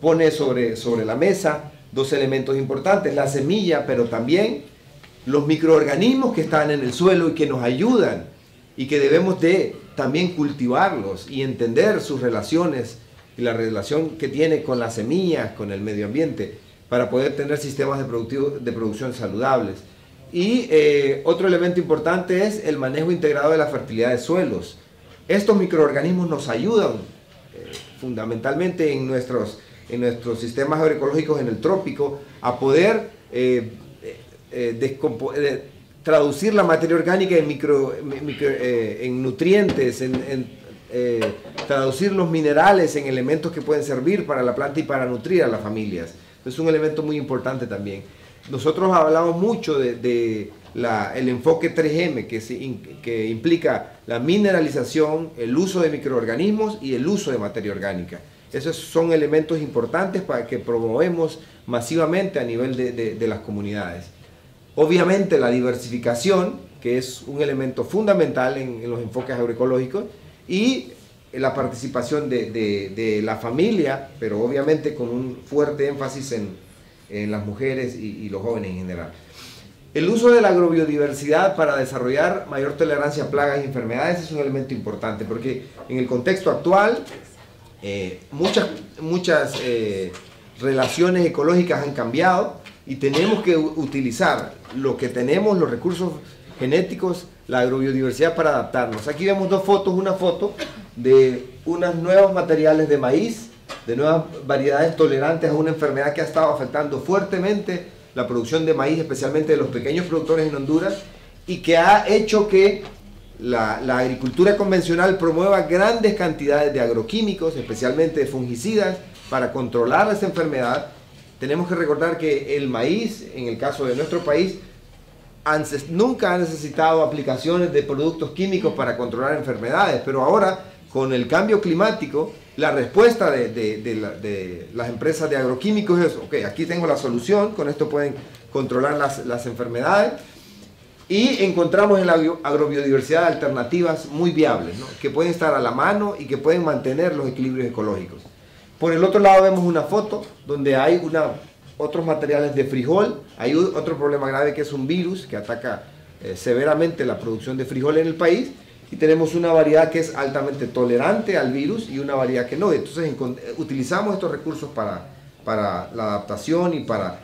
pone sobre la mesa 2 elementos importantes: la semilla, pero también los microorganismos que están en el suelo y que nos ayudan, y que debemos de también cultivarlos y entender sus relaciones y la relación que tiene con las semillas, con el medio ambiente, para poder tener sistemas de producción saludables. Y otro elemento importante es el manejo integrado de la fertilidad de suelos. Estos microorganismos nos ayudan fundamentalmente en nuestros sistemas agroecológicos en el trópico a poder traducir la materia orgánica en nutrientes, traducir los minerales en elementos que pueden servir para la planta y para nutrir a las familias. Es un elemento muy importante también. Nosotros hablamos mucho del enfoque 3M, que implica la mineralización, el uso de microorganismos y el uso de materia orgánica. Esos son elementos importantes para que promovemos masivamente a nivel de las comunidades. Obviamente la diversificación, que es un elemento fundamental en los enfoques agroecológicos, y la participación de la familia, pero obviamente con un fuerte énfasis en las mujeres y los jóvenes en general. El uso de la agrobiodiversidad para desarrollar mayor tolerancia a plagas y enfermedades es un elemento importante, porque en el contexto actual muchas relaciones ecológicas han cambiado y tenemos que utilizar lo que tenemos, los recursos genéticos, la agrobiodiversidad, para adaptarnos. Aquí vemos 2 fotos, una foto de unos nuevos materiales de maíz, de nuevas variedades tolerantes a una enfermedad que ha estado afectando fuertemente la producción de maíz, especialmente de los pequeños productores en Honduras, y que ha hecho que la agricultura convencional promueva grandes cantidades de agroquímicos, especialmente de fungicidas, para controlar esta enfermedad. Tenemos que recordar que el maíz, en el caso de nuestro país, nunca ha necesitado aplicaciones de productos químicos para controlar enfermedades, pero ahora, con el cambio climático, la respuesta de las empresas de agroquímicos es: ok, aquí tengo la solución, con esto pueden controlar las enfermedades, y encontramos en la agrobiodiversidad alternativas muy viables, ¿no?, que pueden estar a la mano y que pueden mantener los equilibrios ecológicos. Por el otro lado vemos una foto donde hay otros materiales de frijol. Hay otro problema grave, que es un virus que ataca severamente la producción de frijol en el país, y tenemos una variedad que es altamente tolerante al virus y una variedad que no. Entonces utilizamos estos recursos para la adaptación y para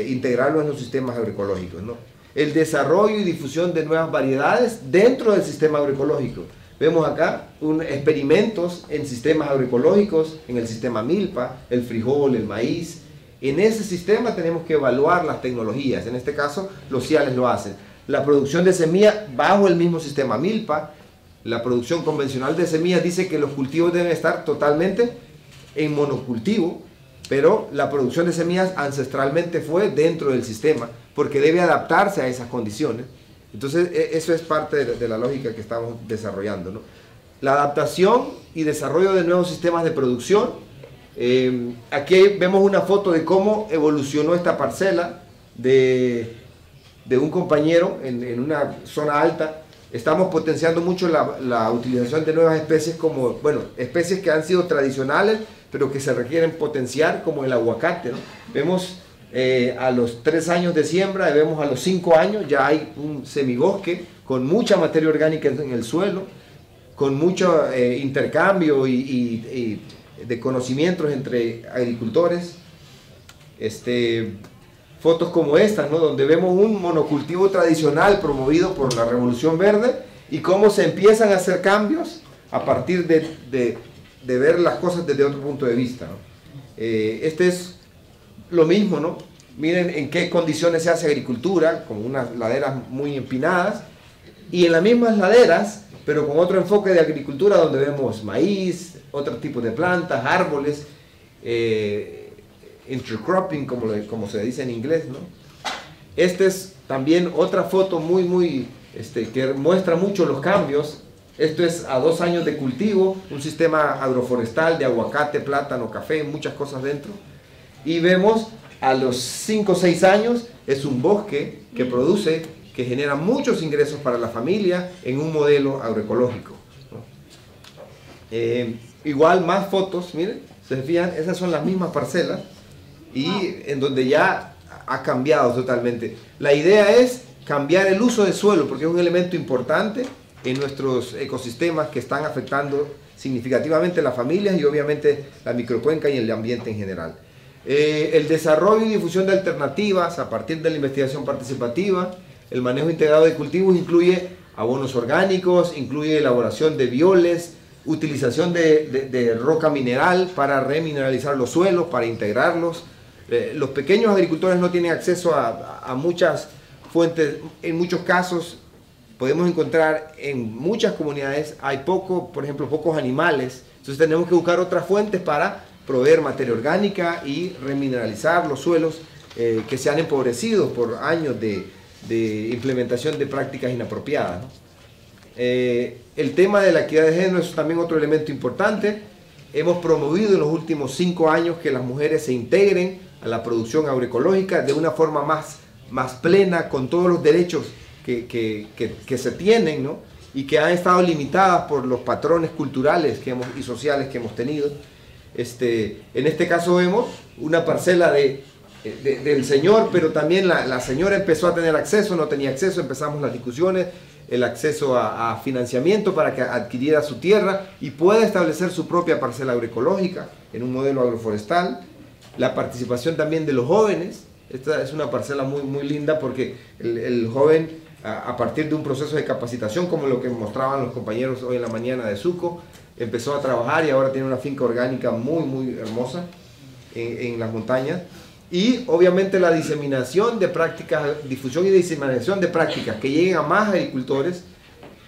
integrarlos en los sistemas agroecológicos, ¿no? El desarrollo y difusión de nuevas variedades dentro del sistema agroecológico. Vemos acá experimentos en sistemas agroecológicos, en el sistema Milpa, el frijol, el maíz. En ese sistema tenemos que evaluar las tecnologías. En este caso, los CIALES lo hacen. La producción de semilla bajo el mismo sistema Milpa. La producción convencional de semillas dice que los cultivos deben estar totalmente en monocultivo, pero la producción de semillas ancestralmente fue dentro del sistema, porque debe adaptarse a esas condiciones. Entonces, eso es parte de la lógica que estamos desarrollando, ¿no? La adaptación y desarrollo de nuevos sistemas de producción. Aquí vemos una foto de cómo evolucionó esta parcela de un compañero en una zona alta. Estamos potenciando mucho la utilización de nuevas especies como, bueno, especies que han sido tradicionales, pero que se requieren potenciar, como el aguacate, ¿no? Vemos a los 3 años de siembra y vemos a los 5 años ya hay un semibosque con mucha materia orgánica en el suelo, con mucho intercambio y de conocimientos entre agricultores. Fotos como estas, ¿no? Donde vemos un monocultivo tradicional promovido por la Revolución Verde y cómo se empiezan a hacer cambios a partir de ver las cosas desde otro punto de vista, ¿no? Este es lo mismo, ¿no? Miren en qué condiciones se hace agricultura, con unas laderas muy empinadas, y en las mismas laderas, pero con otro enfoque de agricultura donde vemos maíz, otro tipo de plantas, árboles, intercropping, como se dice en inglés, ¿no? Esta es también otra foto que muestra mucho los cambios. Esto es a 2 años de cultivo, un sistema agroforestal de aguacate, plátano, café, muchas cosas dentro. Y vemos a los 5 o 6 años, es un bosque que produce, que genera muchos ingresos para la familia en un modelo agroecológico, ¿no? Igual más fotos, miren, se fijan, esas son las mismas parcelas y en donde ya ha cambiado totalmente. La idea es cambiar el uso de suelo porque es un elemento importante en nuestros ecosistemas que están afectando significativamente las familias y obviamente la microcuenca y el ambiente en general. El desarrollo y difusión de alternativas a partir de la investigación participativa, el manejo integrado de cultivos incluye abonos orgánicos, incluye elaboración de bioles, utilización de roca mineral para remineralizar los suelos, para integrarlos. Los pequeños agricultores no tienen acceso a muchas fuentes. En muchos casos podemos encontrar en muchas comunidades, hay por ejemplo, pocos animales. Entonces tenemos que buscar otras fuentes para proveer materia orgánica y remineralizar los suelos que se han empobrecido por años de implementación de prácticas inapropiadas, ¿no? El tema de la equidad de género es también otro elemento importante. Hemos promovido en los últimos 5 años que las mujeres se integren a la producción agroecológica de una forma más plena, con todos los derechos que se tienen, ¿no? Y que han estado limitadas por los patrones culturales y sociales que hemos tenido. En este caso vemos una parcela del señor, pero también la señora empezó a tener acceso, no tenía acceso, empezamos las discusiones, el acceso a financiamiento para que adquiriera su tierra y pueda establecer su propia parcela agroecológica en un modelo agroforestal. La participación también de los jóvenes. Esta es una parcela muy linda porque el joven, a partir de un proceso de capacitación como lo que mostraban los compañeros hoy en la mañana de Suco, empezó a trabajar y ahora tiene una finca orgánica muy hermosa en las montañas. Y obviamente la diseminación de prácticas, difusión y diseminación de prácticas que lleguen a más agricultores.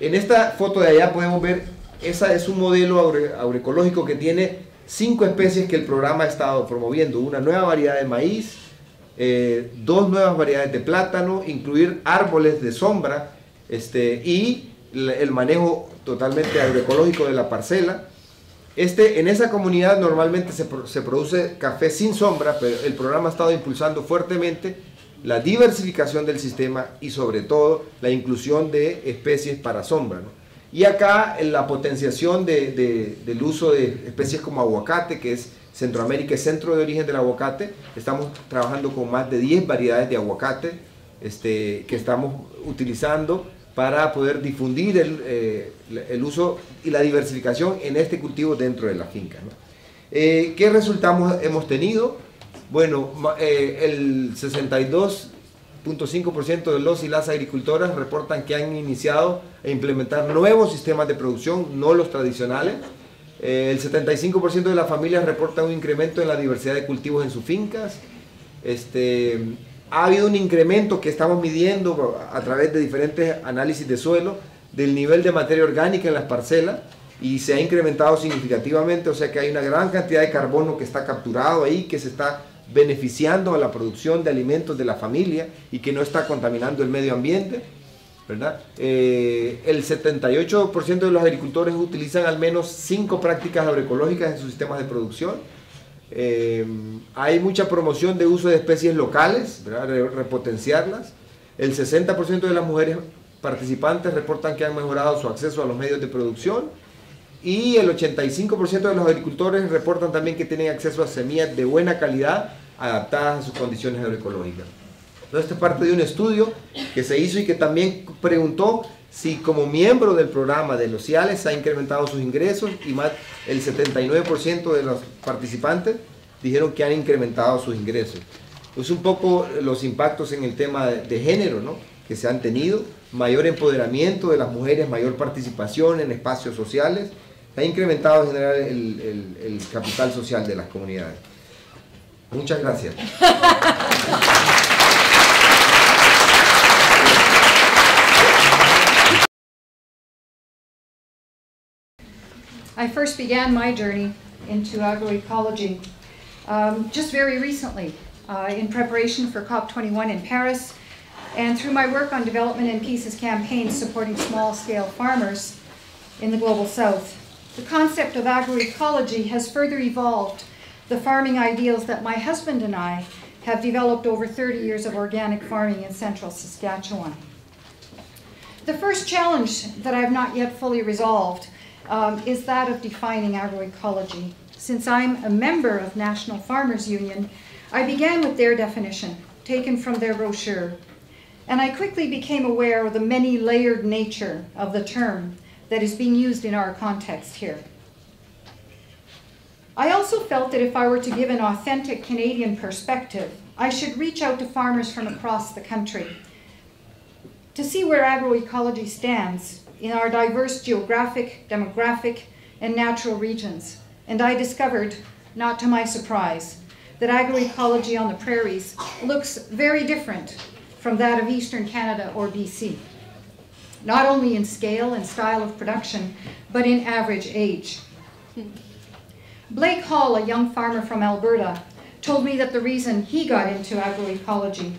En esta foto de allá podemos ver, esa es un modelo agroecológico que tiene 5 especies que el programa ha estado promoviendo. Una nueva variedad de maíz, 2 nuevas variedades de plátano, incluir árboles de sombra y el manejo totalmente agroecológico de la parcela. En esa comunidad normalmente se produce café sin sombra, pero el programa ha estado impulsando fuertemente la diversificación del sistema y sobre todo la inclusión de especies para sombra, ¿no? Y acá en la potenciación del uso de especies como aguacate, que es Centroamérica, es centro de origen del aguacate. Estamos trabajando con más de 10 variedades de aguacate que estamos utilizando para poder difundir el uso y la diversificación en este cultivo dentro de la finca, ¿no? ¿Qué resultados hemos tenido? Bueno, el 62.5% de los y las agricultoras reportan que han iniciado a implementar nuevos sistemas de producción, no los tradicionales. El 75% de las familias reportan un incremento en la diversidad de cultivos en sus fincas. Ha habido un incremento que estamos midiendo a través de diferentes análisis de suelo del nivel de materia orgánica en las parcelas y se ha incrementado significativamente, o sea que hay una gran cantidad de carbono que está capturado ahí, que se está beneficiando a la producción de alimentos de la familia y que no está contaminando el medio ambiente. ¿verdad? El 78% de los agricultores utilizan al menos 5 prácticas agroecológicas en sus sistemas de producción. Hay mucha promoción de uso de especies locales, ¿verdad? Repotenciarlas. El 60% de las mujeres participantes reportan que han mejorado su acceso a los medios de producción y el 85% de los agricultores reportan también que tienen acceso a semillas de buena calidad adaptadas a sus condiciones agroecológicas. Entonces, esto es parte de un estudio que se hizo y que también preguntó si como miembro del programa de los CIALES ha incrementado sus ingresos, y más el 79% de los participantes dijeron que han incrementado sus ingresos. Pues un poco los impactos en el tema de género, ¿no?, que se han tenido, mayor empoderamiento de las mujeres, mayor participación en espacios sociales, ha incrementado en general el capital social de las comunidades. Muchas gracias. I first began my journey into agroecology just very recently in preparation for COP21 in Paris, and through my work on development and peace's campaigns supporting small-scale farmers in the Global South. The concept of agroecology has further evolved the farming ideals that my husband and I have developed over 30 years of organic farming in central Saskatchewan. The first challenge that I've not yet fully resolved is that of defining agroecology. Since I'm a member of National Farmers Union, I began with their definition, taken from their brochure, and I quickly became aware of the many-layered nature of the term that is being used in our context here. I also felt that if I were to give an authentic Canadian perspective, I should reach out to farmers from across the country to see where agroecology stands in our diverse geographic, demographic, and natural regions. And I discovered, not to my surprise, that agroecology on the prairies looks very different from that of Eastern Canada or BC, not only in scale and style of production, but in average age. Blake Hall, a young farmer from Alberta, told me that the reason he got into agroecology,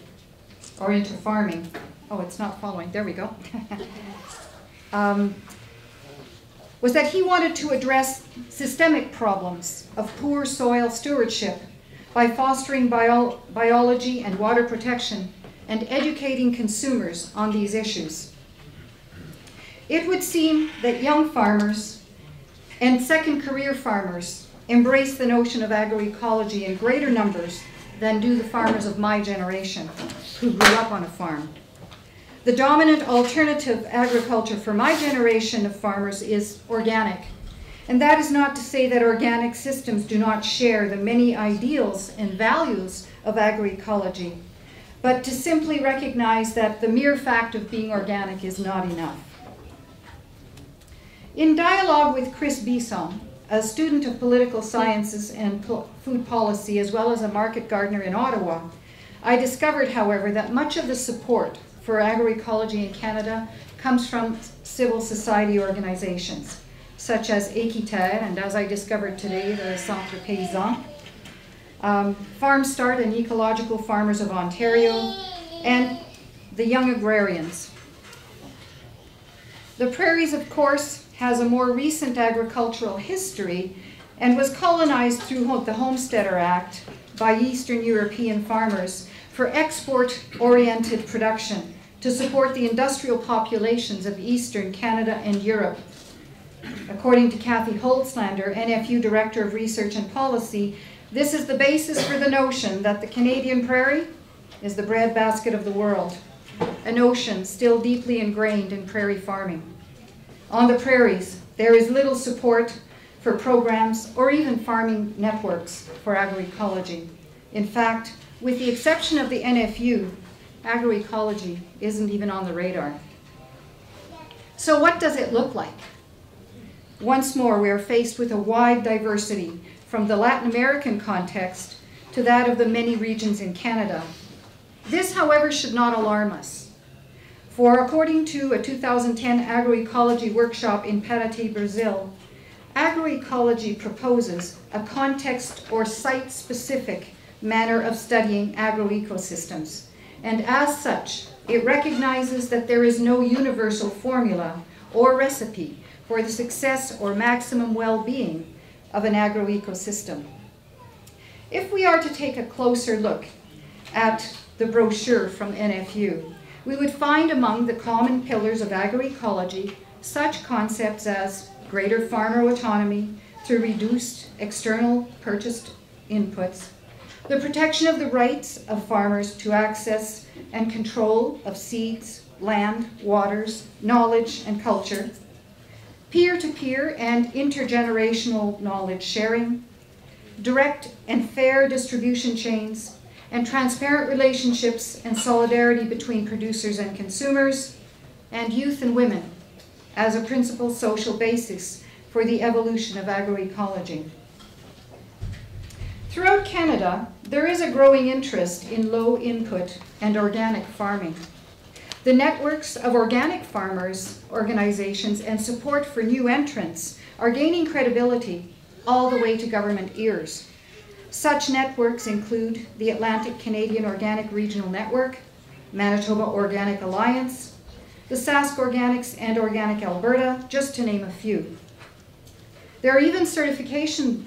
or into farming, oh, it's not following, there we go, was that he wanted to address systemic problems of poor soil stewardship by fostering biology and water protection and educating consumers on these issues. It would seem that young farmers and second career farmers embrace the notion of agroecology in greater numbers than do the farmers of my generation who grew up on a farm. The dominant alternative agriculture for my generation of farmers is organic. And that is not to say that organic systems do not share the many ideals and values of agroecology, but to simply recognize that the mere fact of being organic is not enough. In dialogue with Chris Bisson, a student of political sciences and food policy, as well as a market gardener in Ottawa, I discovered, however, that much of the support for agroecology in Canada comes from civil society organizations, such as Équiterre, and as I discovered today, the Centre Paysan, Farm Start and Ecological Farmers of Ontario, and the Young Agrarians. The Prairies, of course, has a more recent agricultural history and was colonized through the Homesteader Act by Eastern European farmers for export-oriented production to support the industrial populations of Eastern Canada and Europe. According to Kathy Holzlander, NFU Director of Research and Policy, this is the basis for the notion that the Canadian prairie is the breadbasket of the world, a notion still deeply ingrained in prairie farming. On the prairies, there is little support for programs or even farming networks for agroecology. In fact, with the exception of the NFU, agroecology isn't even on the radar. So what does it look like? Once more, we are faced with a wide diversity from the Latin American context to that of the many regions in Canada. This, however, should not alarm us. For according to a 2010 agroecology workshop in Paraty, Brazil, agroecology proposes a context or site-specific manner of studying agroecosystems, and as such, It recognizes that there is no universal formula or recipe for the success or maximum well-being of an agroecosystem. If we are to take a closer look at the brochure from NFU, we would find among the common pillars of agroecology such concepts as greater farmer autonomy through reduced external purchased inputs, the protection of the rights of farmers to access and control of seeds, land, waters, knowledge, and culture, peer-to-peer and intergenerational knowledge sharing, direct and fair distribution chains, and transparent relationships and solidarity between producers and consumers, and youth and women as a principal social basis for the evolution of agroecology. Throughout Canada, there is a growing interest in low input and organic farming. The networks of organic farmers, organizations, and support for new entrants are gaining credibility all the way to government ears. Such networks include the Atlantic Canadian Organic Regional Network, Manitoba Organic Alliance, the Sask Organics and Organic Alberta, just to name a few. There's even a certification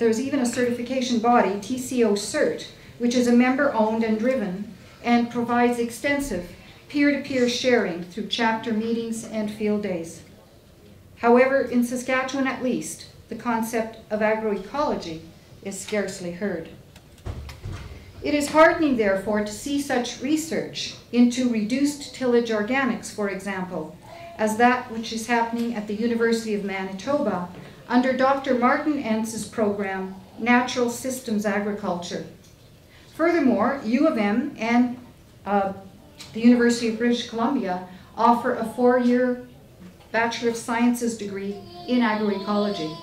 body, TCO Cert, which is a member-owned and driven and provides extensive peer-to-peer sharing through chapter meetings and field days. However, in Saskatchewan at least, the concept of agroecology is scarcely heard. It is heartening, therefore, to see such research into reduced tillage organics, for example, as that which is happening at the University of Manitoba under Dr. Martin Entz's program, Natural Systems Agriculture. Furthermore, U of M and the University of British Columbia offer a 4-year Bachelor of Sciences degree in agroecology.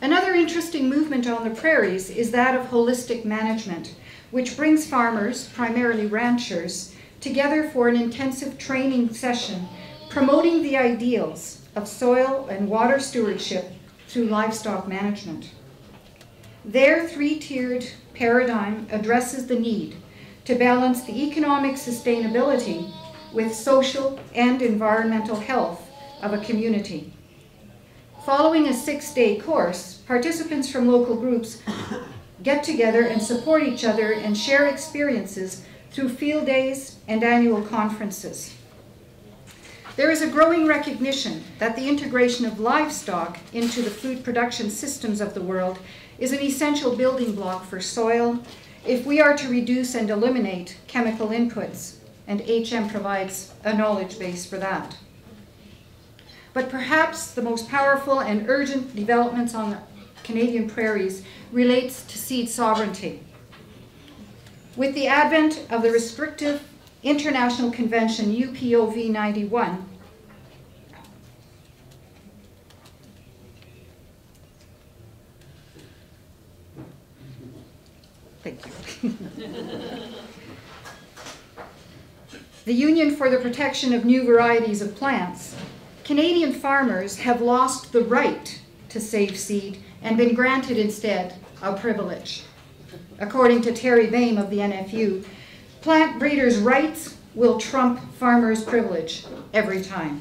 Another interesting movement on the prairies is that of holistic management, which brings farmers, primarily ranchers, together for an intensive training session promoting the ideals of soil and water stewardship through livestock management. Their 3-tiered paradigm addresses the need to balance the economic sustainability with social and environmental health of a community. Following a 6-day course, participants from local groups get together and support each other and share experiences through field days and annual conferences. There is a growing recognition that the integration of livestock into the food production systems of the world is an essential building block for soil if we are to reduce and eliminate chemical inputs, and HM provides a knowledge base for that. But perhaps the most powerful and urgent developments on the Canadian prairies relates to seed sovereignty. With the advent of the restrictive International Convention UPOV 91, thank you. The Union for the Protection of New Varieties of Plants, Canadian farmers have lost the right to save seed and been granted instead a privilege. According to Terry Boehm of the NFU, plant breeders' rights will trump farmers' privilege every time.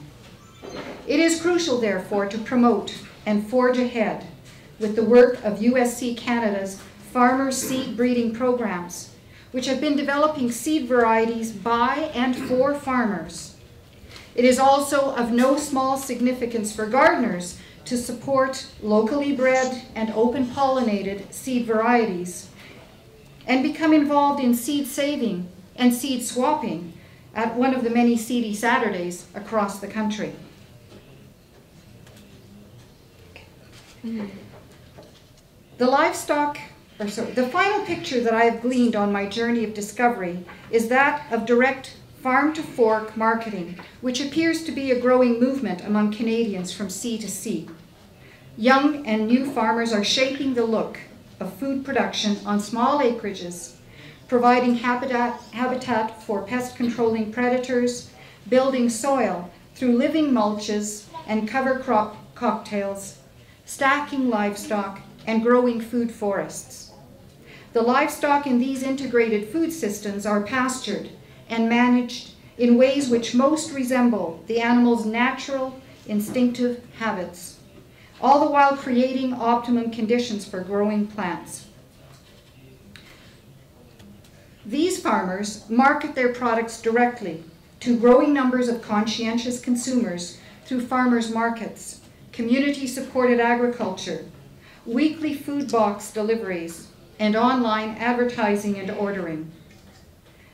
It is crucial, therefore, to promote and forge ahead with the work of USC Canada's farmer seed breeding programs, which have been developing seed varieties by and for farmers. It is also of no small significance for gardeners to support locally bred and open-pollinated seed varieties and become involved in seed saving and seed swapping at one of the many Seedy Saturdays across the country. The final picture that I have gleaned on my journey of discovery is that of direct farm-to-fork marketing, which appears to be a growing movement among Canadians from sea to sea. Young and new farmers are shaping the look of food production on small acreages, providing habitat for pest-controlling predators, building soil through living mulches and cover crop cocktails, stacking livestock, and growing food forests. The livestock in these integrated food systems are pastured and managed in ways which most resemble the animal's natural, instinctive habits, all the while creating optimum conditions for growing plants. These farmers market their products directly to growing numbers of conscientious consumers through farmers' markets, community-supported agriculture, weekly food box deliveries, and online advertising and ordering.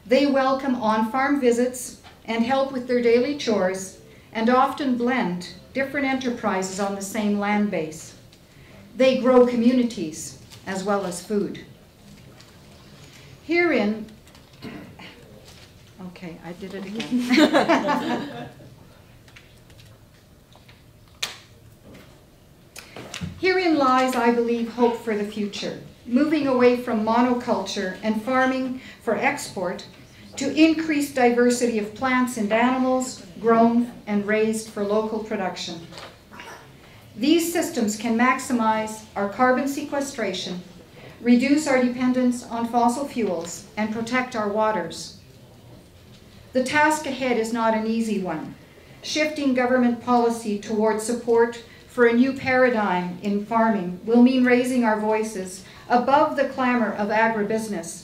They welcome on-farm visits and help with their daily chores, and often blend different enterprises on the same land base. They grow communities as well as food. Herein, okay, I did it again. Herein lies, I believe, hope for the future, moving away from monoculture and farming for export to increased diversity of plants and animals grown and raised for local production. These systems can maximize our carbon sequestration, reduce our dependence on fossil fuels, and protect our waters. The task ahead is not an easy one. Shifting government policy towards support for a new paradigm in farming will mean raising our voices above the clamor of agribusiness.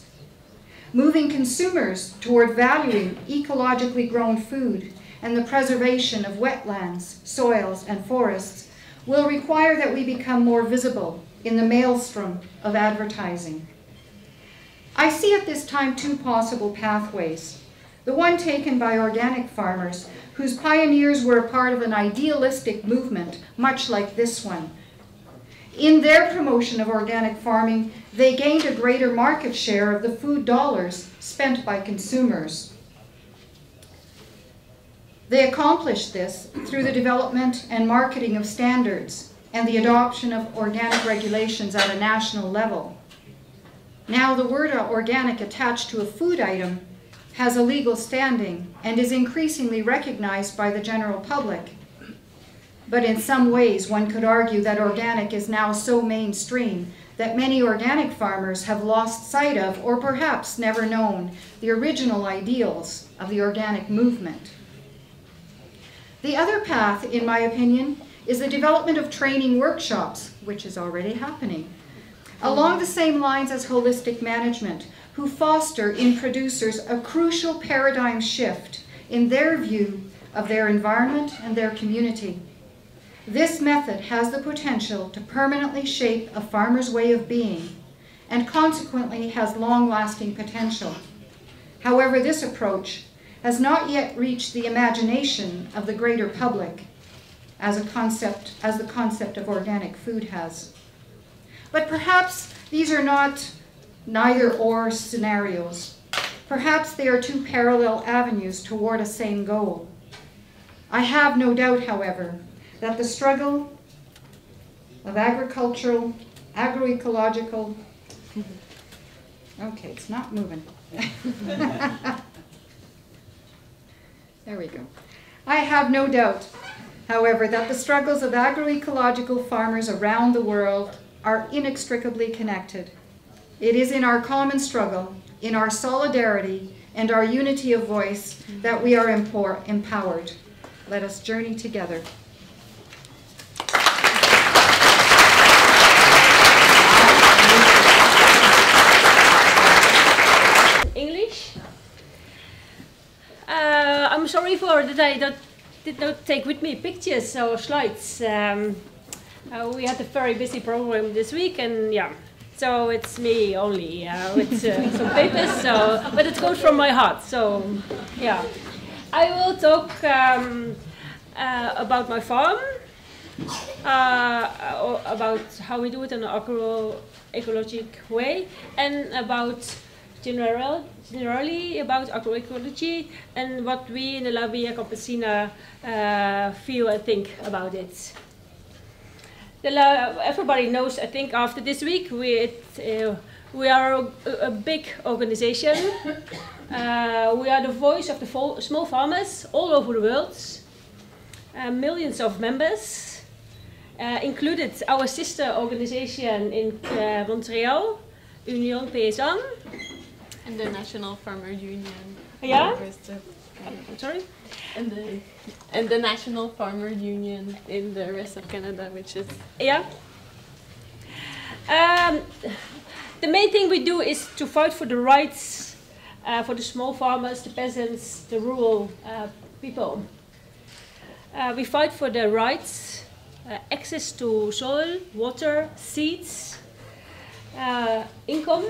Moving consumers toward valuing ecologically grown food and the preservation of wetlands, soils, and forests will require that we become more visible in the maelstrom of advertising. I see at this time two possible pathways. The one taken by organic farmers, whose pioneers were a part of an idealistic movement, much like this one. In their promotion of organic farming, they gained a greater market share of the food dollars spent by consumers. They accomplished this through the development and marketing of standards and the adoption of organic regulations at a national level. Now the word organic attached to a food item has a legal standing and is increasingly recognized by the general public. But in some ways, one could argue that organic is now so mainstream that many organic farmers have lost sight of, or perhaps never known, the original ideals of the organic movement. The other path, in my opinion, is the development of training workshops, which is already happening, along the same lines as holistic management, who foster in producers a crucial paradigm shift in their view of their environment and their community. This method has the potential to permanently shape a farmer's way of being, and consequently has long-lasting potential. However, this approach has not yet reached the imagination of the greater public as the concept of organic food has. But perhaps these are not neither-or scenarios. Perhaps they are two parallel avenues toward a same goal. I have no doubt, however, that the struggle of agroecological, okay, it's not moving. There we go. I have no doubt, however, that the struggles of agroecological farmers around the world are inextricably connected. It is in our common struggle, in our solidarity, and our unity of voice that we are empowered. Let us journey together. English. I'm sorry for that I did not take with me pictures or slides. We had a very busy program this week, and yeah, so it's me only with some papers. So, but it goes from my heart. So, yeah, I will talk about my farm, about how we do it in an agroecologic way, and about generally about agroecology and what we in the La Villa Campesina feel and think about it. Everybody knows, I think, after this week, we are a big organization. We are the voice of the small farmers all over the world. Millions of members, included our sister organization in Montreal, Union Paysanne. And the National Farmer Union Yeah? I'm sorry? And the National Farmer Union in the rest of Canada, which is... Yeah. The main thing we do is to fight for the rights for the small farmers, the peasants, the rural people. We fight for their rights, access to soil, water, seeds, income,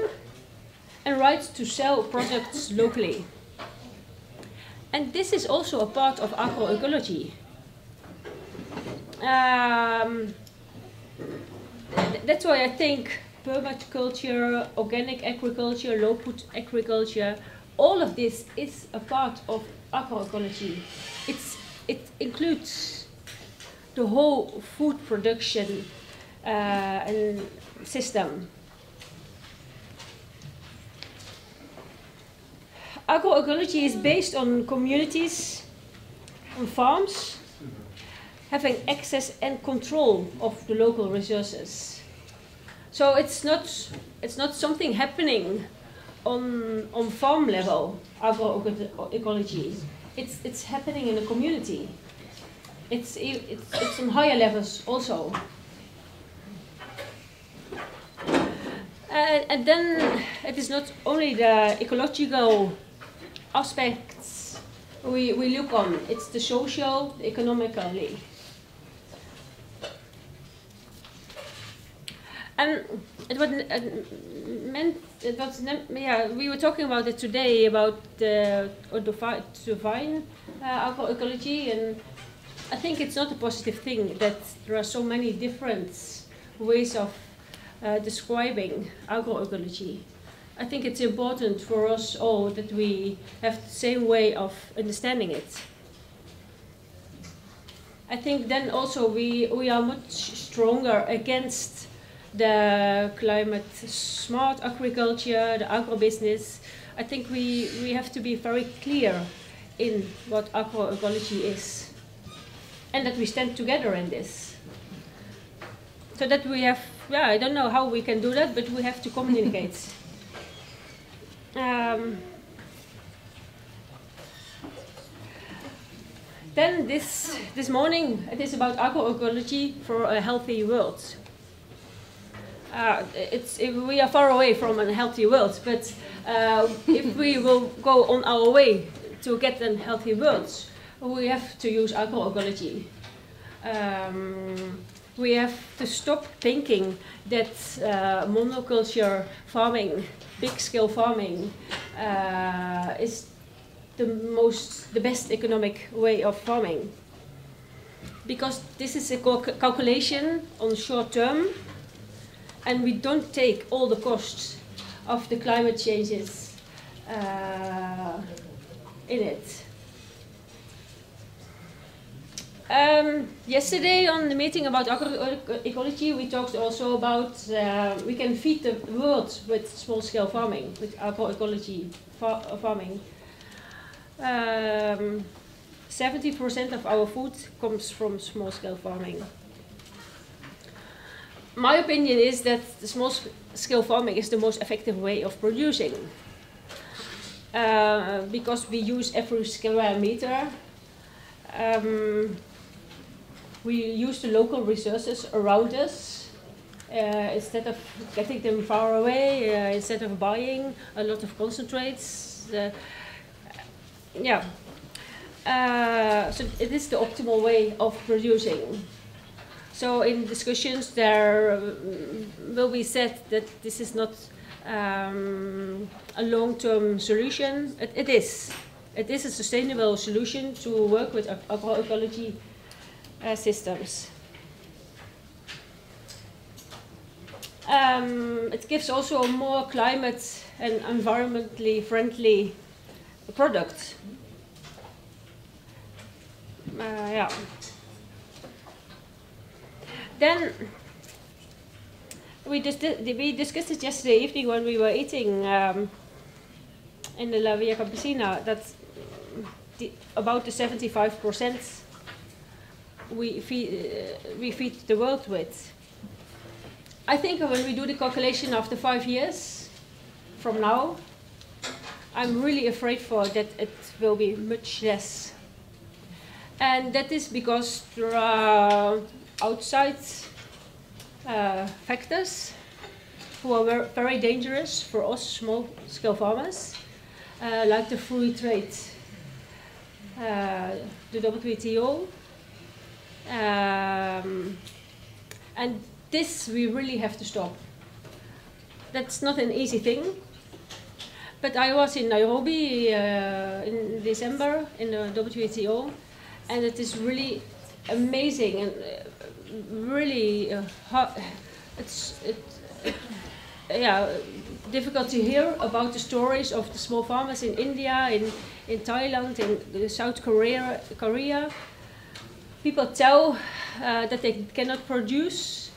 and rights to sell products locally. And this is also a part of agroecology. That's why I think permaculture, organic agriculture, low-put agriculture, all of this is a part of agroecology. It includes the whole food production and system. Agroecology is based on communities, on farms, having access and control of the local resources. So it's not something happening on farm level, agroecology. It's happening in the community. It's on higher levels also. And then it is not only the ecological aspects we look on, it's the social, the economically. And it was we were talking about it today about the divine agroecology, and I think it's not a positive thing that there are so many different ways of describing agroecology. I think it's important for us all that we have the same way of understanding it. I think then also we are much stronger against the climate smart agriculture, the agrobusiness. I think we have to be very clear in what agroecology is, and that we stand together in this. So that we have, I don't know how we can do that, but we have to communicate. Then this morning it is about agroecology for a healthy world. We are far away from a healthy world, but if we will go on our way to get a healthy world, we have to use agroecology. We have to stop thinking that monoculture farming, big-scale farming, is the best economic way of farming. Because this is a calculation on short term, and we don't take all the costs of the climate changes in it. Yesterday on the meeting about agroecology, we talked also about we can feed the world with small-scale farming, with agroecology farming. 70% of our food comes from small-scale farming. My opinion is that the small-scale farming is the most effective way of producing, because we use every square meter. We use the local resources around us instead of getting them far away, instead of buying a lot of concentrates. So it is the optimal way of producing. So in discussions there will be said that this is not a long-term solution. It is a sustainable solution to work with agroecology systems. It gives also a more climate and environmentally friendly product. Then we discussed it yesterday evening when we were eating in the La Via Campesina, that about the 75% we feed the world with. I think when we do the calculation after 5 years from now, I'm really afraid for that it will be much less. And that is because there are outside factors who are very dangerous for us small-scale farmers, like the free trade, the WTO, and this we really have to stop. That's not an easy thing, but I was in Nairobi in December in the WTO, and it is really amazing and really hard. Difficult to hear about the stories of the small farmers in India, in Thailand, in South Korea. People tell that they cannot produce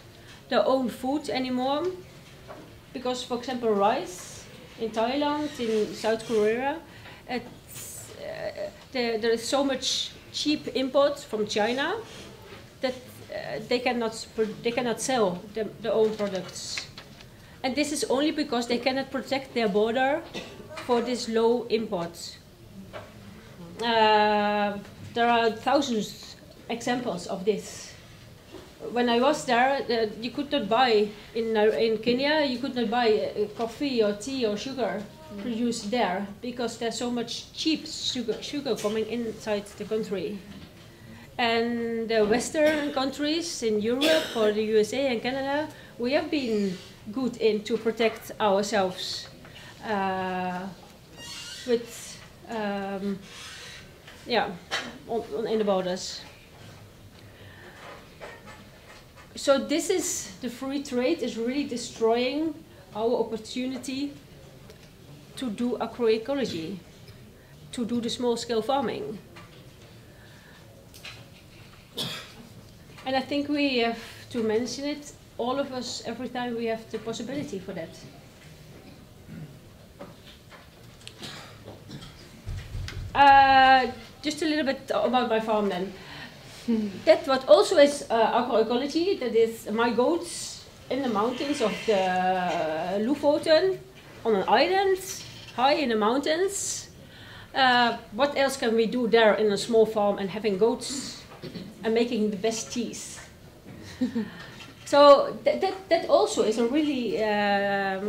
their own food anymore because, for example, rice in Thailand, in South Korea, there is so much cheap import from China that they cannot sell their own products. And this is only because they cannot protect their border for this low import. There are thousands examples of this. When I was there, you could not buy, in Kenya, you could not buy coffee or tea or sugar produced there because there's so much cheap sugar coming inside the country. And the Western countries in Europe or the USA and Canada, we have been good in to protect ourselves with in the borders. So this is the free trade is really destroying our opportunity to do agroecology, to do the small-scale farming. And I think we have to mention it, all of us, every time we have the possibility for that. Just a little bit about my farm then. That what also is agroecology, that is my goats in the mountains of the Lofoten, on an island, high in the mountains. What else can we do there in a small farm and having goats and making the best cheese? So that also is a really a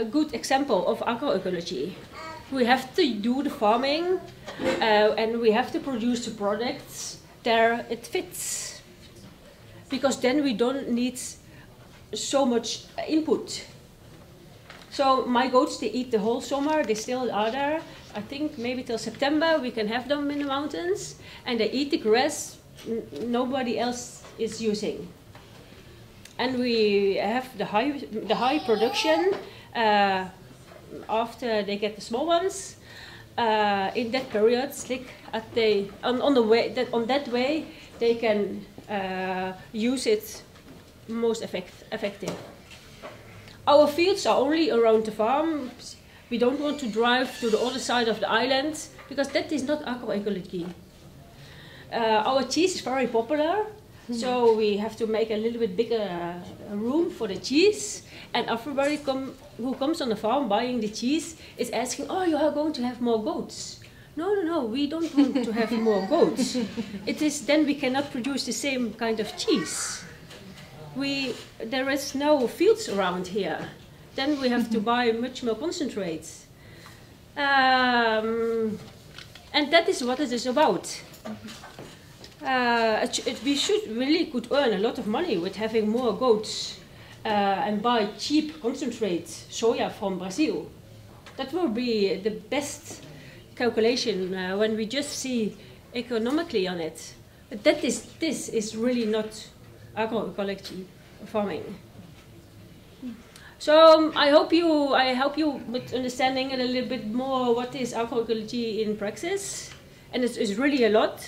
good example of agroecology. We have to do the farming and we have to produce the products there it fits, because then we don't need so much input. So my goats, they eat the whole summer, they still are there. I think maybe till September we can have them in the mountains, and they eat the grass nobody else is using. And we have the high production after they get the small ones. In that period, like on that way, they can use it most effective. Our fields are only around the farm. We don't want to drive to the other side of the island because that is not agroecology. Our cheese is very popular, so we have to make a little bit bigger room for the cheese. And everybody who comes on the farm buying the cheese is asking, "Oh, you are going to have more goats?" No, we don't want to have more goats. It is then we cannot produce the same kind of cheese. There is no fields around here. Then we have to buy much more concentrates. And that is what it is about. We could earn a lot of money with having more goats and buy cheap concentrate soya from Brazil. That will be the best calculation when we just see economically on it. But this is really not agroecology farming. So I help you with understanding a little bit more what is agroecology in practice, and it is really a lot.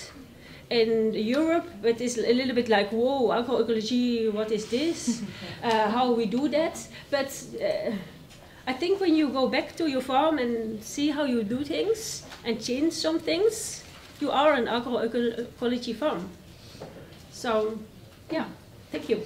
In Europe, it is a little bit like, whoa, agroecology, what is this? How we do that? But I think when you go back to your farm and see how you do things and change some things, you are an agroecology farm. So, yeah, thank you.